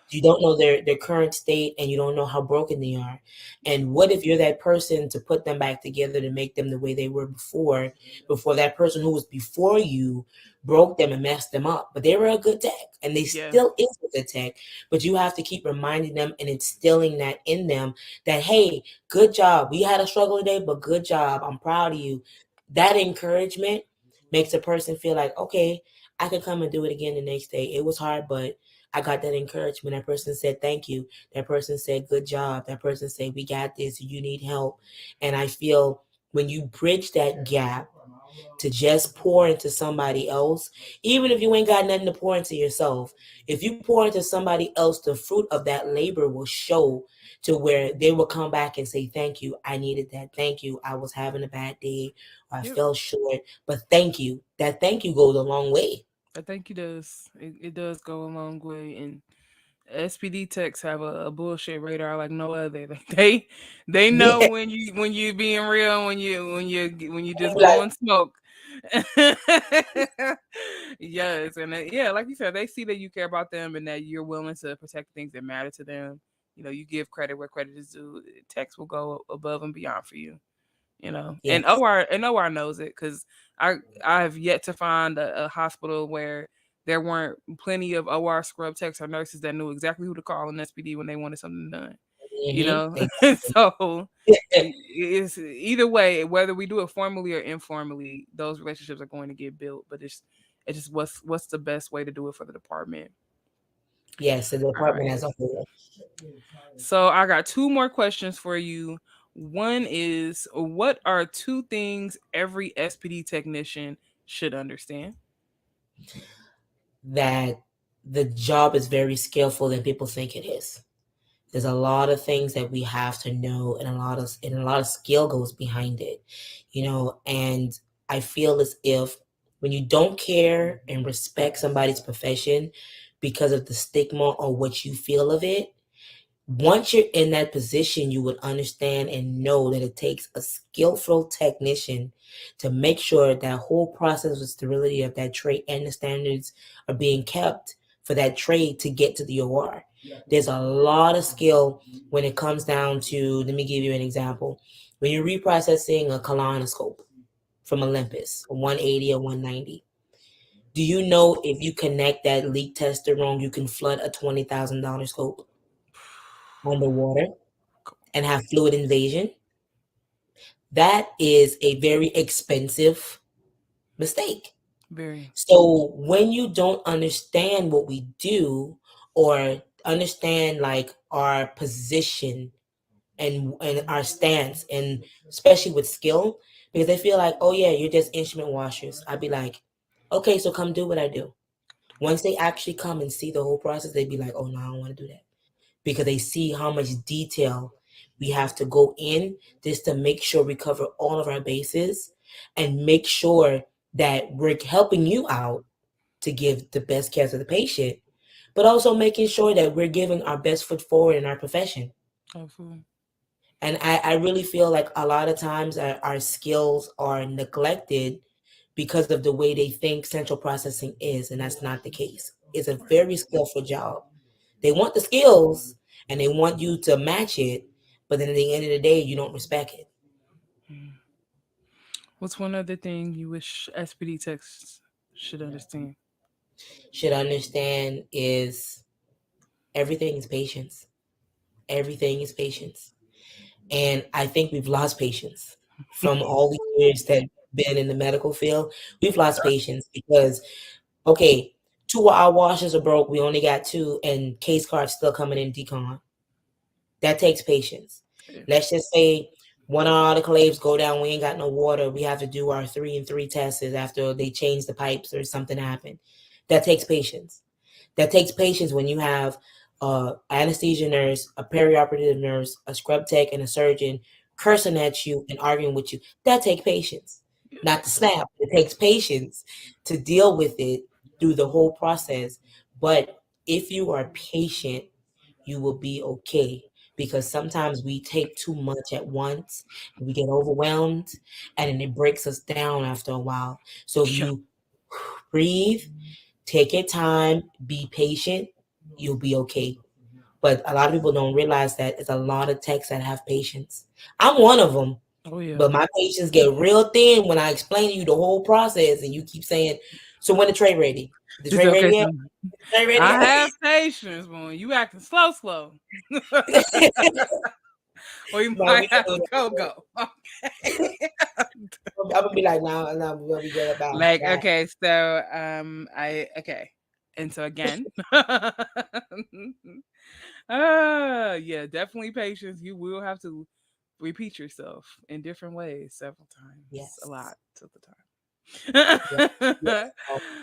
you don't know their current state and you don't know how broken they are. And what if you're that person to put them back together to make them the way they were before that person who was before you broke them and messed them up, but they were a good tech and they Yeah. still is a good tech. But you have to keep reminding them and instilling that in them that, hey, good job, we had a struggle today, but good job, I'm proud of you. That encouragement makes a person feel like, okay, I can come and do it again the next day. It was hard, but I got that encouragement. That person said thank you. That person said good job. That person said we got this. You need help. And I feel when you bridge that gap to just pour into somebody else, even if you ain't got nothing to pour into yourself, if you pour into somebody else, the fruit of that labor will show to where they will come back and say, thank you. I needed that. Thank you. I was having a bad day. Or I Yep. fell short. But thank you. That thank you goes a long way. I think it does. It does go a long way. And SPD techs have a bullshit radar like no other. Like they know Yeah. when you being real, when you just Like, blowing smoke. Yes, and yeah, like you said, they see that you care about them and that you're willing to protect things that matter to them. You give credit where credit is due. Techs will go above and beyond for you. And yes. OR knows it because I have yet to find a hospital where there weren't plenty of OR scrub techs or nurses that knew exactly who to call in SPD when they wanted something done. You Hmm. know, Exactly. so it's either way, whether we do it formally or informally, those relationships are going to get built. But it's just what's the best way to do it for the department. Yes, the All department right. as a whole. So I got two more questions for you. One is, what are two things every SPD technician should understand? That the job is very skillful than people think it is. There's a lot of things that we have to know, and a lot of skill goes behind it, And I feel as if when you don't care and respect somebody's profession because of the stigma or what you feel of it, once you're in that position, you would understand and know that it takes a skillful technician to make sure that whole process of sterility of that tray and the standards are being kept for that tray to get to the OR. There's a lot of skill when it comes down to, let me give you an example. When you're reprocessing a colonoscope from Olympus, a 180 or 190, do you know if you connect that leak tester wrong, you can flood a $20,000 scope underwater and have fluid invasion? That is a very expensive mistake. Very. So when you don't understand what we do or understand like our position and our stance, and especially with skill, because they feel like, oh yeah, you're just instrument washers. I'd be like, okay, so come do what I do. Once they actually come and see the whole process, they'd be like, oh no, I don't want to do that, because they see how much detail we have to go in just to make sure we cover all of our bases and make sure that we're helping you out to give the best care to the patient, but also making sure that we're giving our best foot forward in our profession. Absolutely. And I really feel like a lot of times our skills are neglected because of the way they think central processing is, and that's not the case. It's a very skillful job. They want the skills and they want you to match it, but then at the end of the day, you don't respect it. Mm. What's one other thing you wish SPD techs should understand? Should understand is everything is patience. Everything is patience. And I think we've lost patience from all the years that we've been in the medical field. We've lost patience because, okay, two of our washers are broke. We only got two, and case cards still coming in decon. That takes patience. Yeah. Let's just say one of our autoclaves go down, we ain't got no water. We have to do our 3 and 3 tests after they change the pipes or something happened. That takes patience. That takes patience when you have anesthesia nurse, a perioperative nurse, a scrub tech, and a surgeon cursing at you and arguing with you. That takes patience. Not to snap. It takes patience to deal with it through the whole process. But if you are patient, you will be okay, because sometimes we take too much at once and we get overwhelmed, and then it breaks us down after a while. So if Yeah. you breathe, take your time, be patient, you'll be okay. But a lot of people don't realize that there's a lot of techs that have patience. I'm one of them, Oh yeah. but my patience get real thin when I explain to you the whole process and you keep saying, so when the tray ready? The It's tray okay. ready So yet? The tray ready I yet? have patience, but when you acting slow, we No, might we have don't to do go. that. I'm gonna be like, no, we're gonna be good about Like, that. okay, so I okay. And so again. Yeah, definitely patience. You will have to repeat yourself in different ways several times, a Yes. lot of the Yes. time. Yes.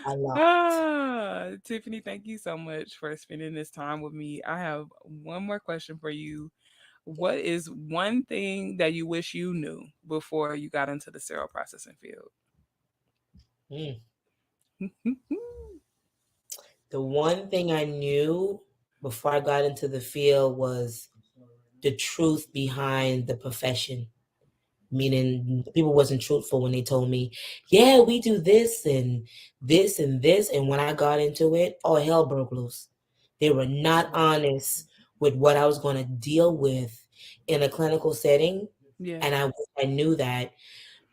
A lot. Tiffany, thank you so much for spending this time with me. I have one more question for you. What is one thing that you wish you knew before you got into the sterile processing field? Mm. The one thing I knew before I got into the field was the truth behind the profession. Meaning people wasn't truthful when they told me, yeah, we do this and this and this. And when I got into it, oh, hell broke loose. They were not honest with what I was going to deal with in a clinical setting. Yeah. And I knew that.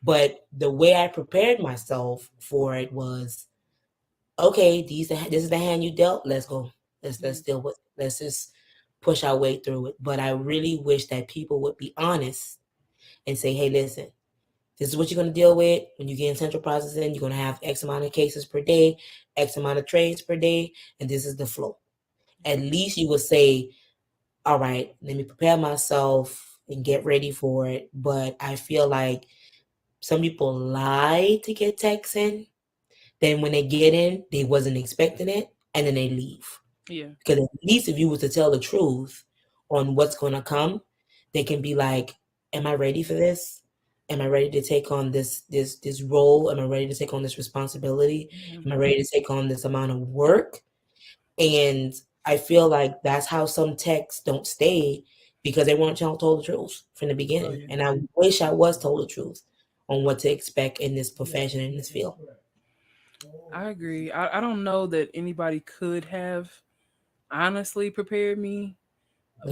But the way I prepared myself for it was, okay, this is the hand you dealt. Let's go. Let's deal with. Let's just push our way through it. But I really wish that people would be honest and say, hey, listen, this is what you're going to deal with when you get in central processing. You're going to have X amount of cases per day, X amount of trades per day, and this is the flow. At least you would say, all right, let me prepare myself and get ready for it. But I feel like some people lie to get techs in. Then when they get in, they wasn't expecting it, and then they leave. Yeah. Because at least if you was to tell the truth on what's going to come, they can be like, am I ready for this? Am I ready to take on this role? Am I ready to take on this responsibility? Am I ready to take on this amount of work? And I feel like that's how some techs don't stay, because they weren't told the truth from the beginning. Oh, yeah. And I wish I was told the truth on what to expect in this profession, in this field. I agree. I don't know that anybody could have honestly prepared me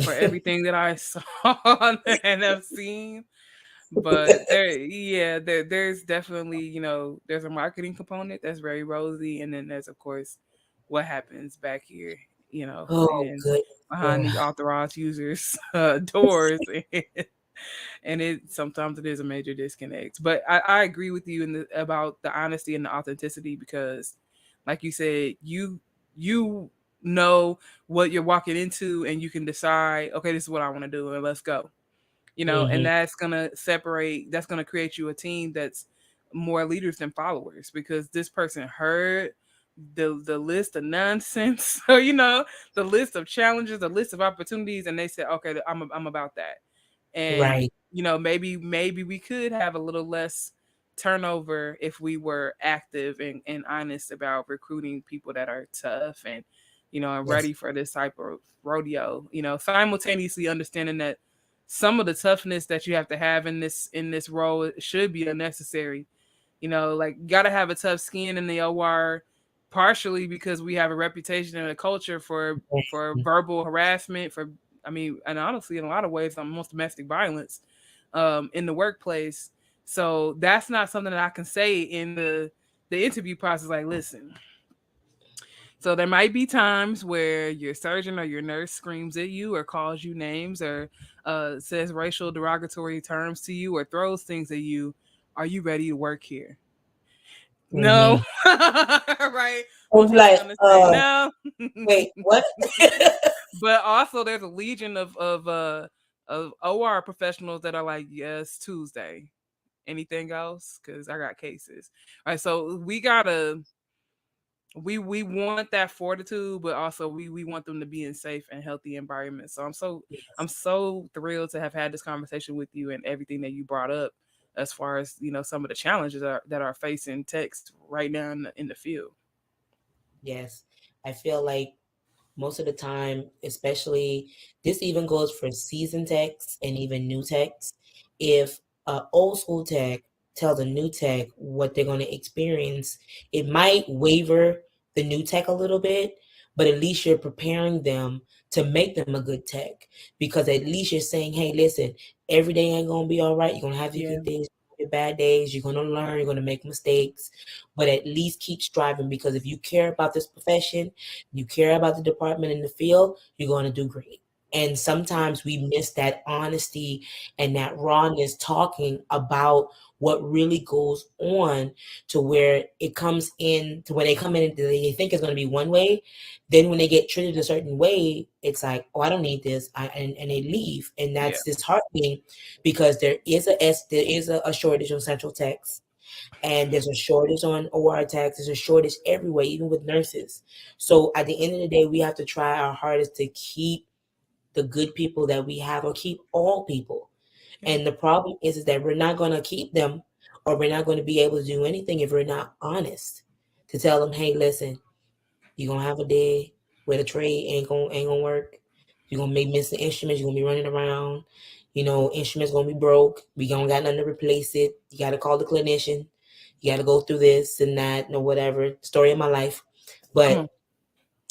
for everything that I saw and have seen. But there's definitely, there's a marketing component that's very rosy, and then there's of course what happens back here, Oh, and good. behind Oh, these authorized users doors. And it sometimes it is a major disconnect. But I agree with you about the honesty and the authenticity, because like you said, you know what you're walking into, and you can decide, okay, this is what I want to do, and let's go. And mm-hmm. that's gonna create you a team that's more leaders than followers, because this person heard the list of nonsense, or the list of challenges, the list of opportunities, and they said, okay, I'm about that. And Right. maybe we could have a little less turnover if we were active and honest about recruiting people that are tough and and Yes. ready for this type of rodeo, simultaneously understanding that some of the toughness that you have to have in this role should be unnecessary. Like, gotta have a tough skin in the OR, partially because we have a reputation and a culture for verbal harassment, for, I mean, and honestly, in a lot of ways, almost domestic violence in the workplace. So that's not something that I can say in the interview process. Like, listen, so there might be times where your surgeon or your nurse screams at you or calls you names or says racial derogatory terms to you or throws things at you. Are you ready to work here? No. Mm-hmm. Right? I'm Most people are like, gonna say no. wait, what? But also there's a legion of OR professionals that are like, yes, Tuesday. Anything else? Because I got cases. All right, so we want that fortitude, but also we want them to be in safe and healthy environments. So I'm Yes. so thrilled to have had this conversation with you and everything that you brought up, as far as some of the challenges that are facing techs right now in the field. Yes. I feel like most of the time, especially this even goes for seasoned techs and even new techs. If a old school tech tells a new tech what they're going to experience, it might waver the new tech a little bit, but at least you're preparing them to make them a good tech, because at least you're saying, hey, listen, every day ain't going to be all right. You're going to have your Yeah, good days, your bad days. You're going to learn, you're going to make mistakes, but at least keep striving, because if you care about this profession, you care about the department in the field, you're going to do great. And sometimes we miss that honesty and that rawness, talking about what really goes on, to where it comes in to when they come in, they think it's going to be one way. Then when they get treated a certain way, it's like, oh, I don't need this. And they leave. And yeah, that's disheartening, because there is a shortage on central techs, and there's a shortage on OR techs. There's a shortage everywhere, even with nurses. So at the end of the day, we have to try our hardest to keep the good people that we have, or keep all people. yeah, And the problem is that we're not going to keep them, or we're not going to be able to do anything if we're not honest to tell them, hey, listen, you're going to have a day. where the tray ain't gonna work. You're gonna be missing instruments. You're gonna be running around. Instruments gonna be broke. We don't got nothing to replace it. You gotta call the clinician. You gotta go through this and that, whatever. Story of my life, Come on. but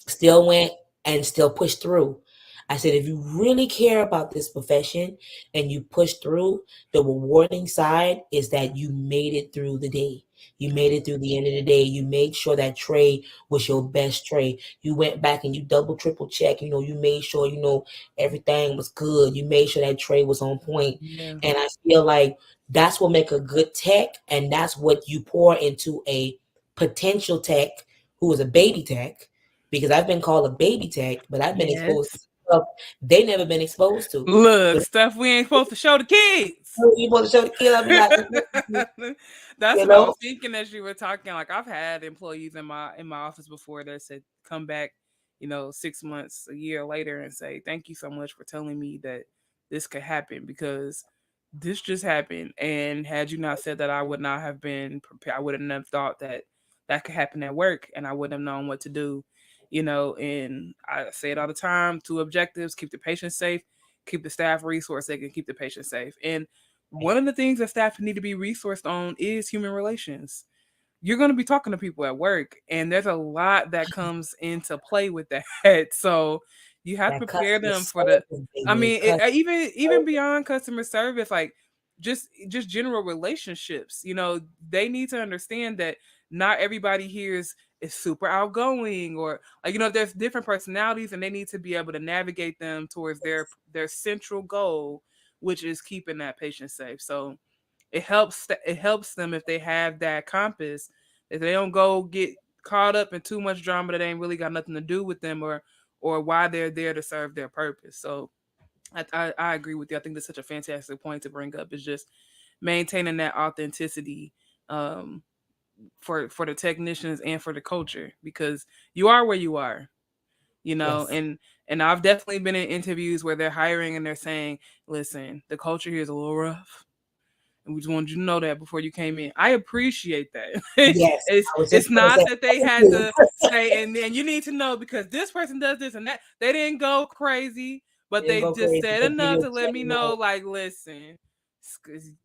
still went and still pushed through. I said, if you really care about this profession and you push through, the rewarding side is that you made it through the day. You made it through the end of the day. You made sure that tray was your best tray. You went back and you double, triple check. You made sure, everything was good. You made sure that tray was on point. Yeah. And I feel like that's what make a good tech. And that's what you pour into a potential tech who is a baby tech, because I've been called a baby tech, but I've been exposed to Yes. stuff they never been exposed to. Look, But stuff we ain't supposed to show the kids. you supposed to show the kid, I'll be like, That's you what I know, was thinking as you were talking. Like I've had employees in my office before that said, "Come back, 6 months, a year later, and say thank you so much for telling me that this could happen because this just happened. And had you not said that, I would not have been prepared. I wouldn't have thought that that could happen at work, and I wouldn't have known what to do." And I say it all the time: two objectives: keep the patient safe, keep the staff resourced. They can keep the patient safe. And one of the things that staff need to be resourced on is human relations. You're going to be talking to people at work, and there's a lot that comes into play with that. So you have to that prepare customer them for the. service, I baby, mean, customer even service. beyond customer service, like just general relationships. They need to understand that not everybody here is super outgoing, or like there's different personalities, and they need to be able to navigate them towards their central goal, which is keeping that patient safe. So it helps them if they have that compass, if they don't go get caught up in too much drama that ain't really got nothing to do with them, or why they're there to serve their purpose. So I agree with you. I think that's such a fantastic point to bring up, is just maintaining that authenticity, um, for the technicians and for the culture, because you are where you are, Yes, and I've definitely been in interviews where they're hiring and they're saying, listen, the culture here is a little rough, and we just wanted you to know that before you came in. I appreciate that. yes. it's I was just it's gonna not say, that they thank had you. to say, and you need to know because this person does this and that. They didn't go crazy, but Didn't they go just crazy, said but give enough you a to let check me know, note. like, listen,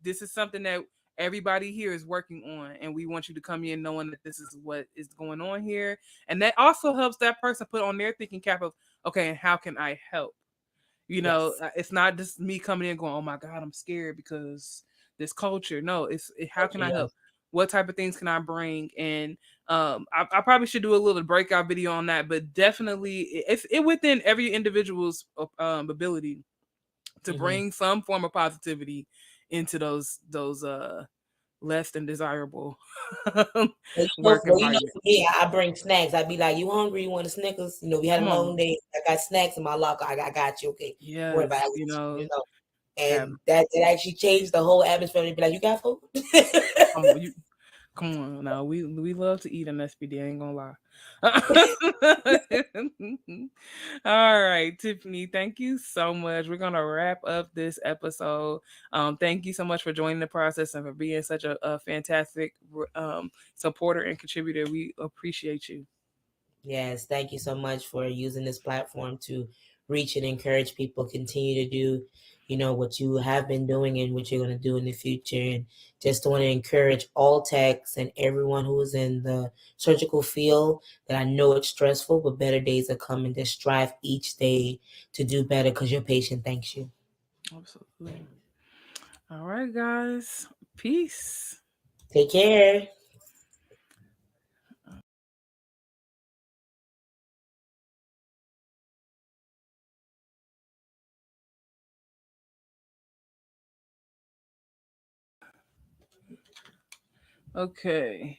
this is something that everybody here is working on, and we want you to come in knowing that this is what is going on here, and that also helps that person put on their thinking cap of, okay, and how can I help? Yes, It's not just me coming in going, oh my God, I'm scared because this culture. No, how can culture, I help? yes. What type of things can I bring? And I probably should do a little breakout video on that, but definitely it's within every individual's ability to Mm-hmm. bring some form of positivity into those less than desirable work For environments. me, I bring snacks. I'd be like, "You hungry? You want a Snickers? We had a Come long on. day. I got snacks in my locker. I got you. Okay, don't worry about Yes, it. I got you. have And that it actually changed the whole atmosphere. They'd be like, "You got food?" you come on now. We love to eat in SPD, I ain't gonna lie. All right, Tiffany, thank you so much. We're gonna wrap up this episode. Thank you so much for joining the process and for being such a fantastic supporter and contributor. We appreciate you. Yes, thank you so much for using this platform to reach and encourage people. Continue to do, what you have been doing and what you're going to do in the future. And just want to encourage all techs and everyone who is in the surgical field that I know it's stressful, but better days are coming. Just strive each day to do better because your patient thanks you. Absolutely. All right, guys. Peace. Take care. Okay.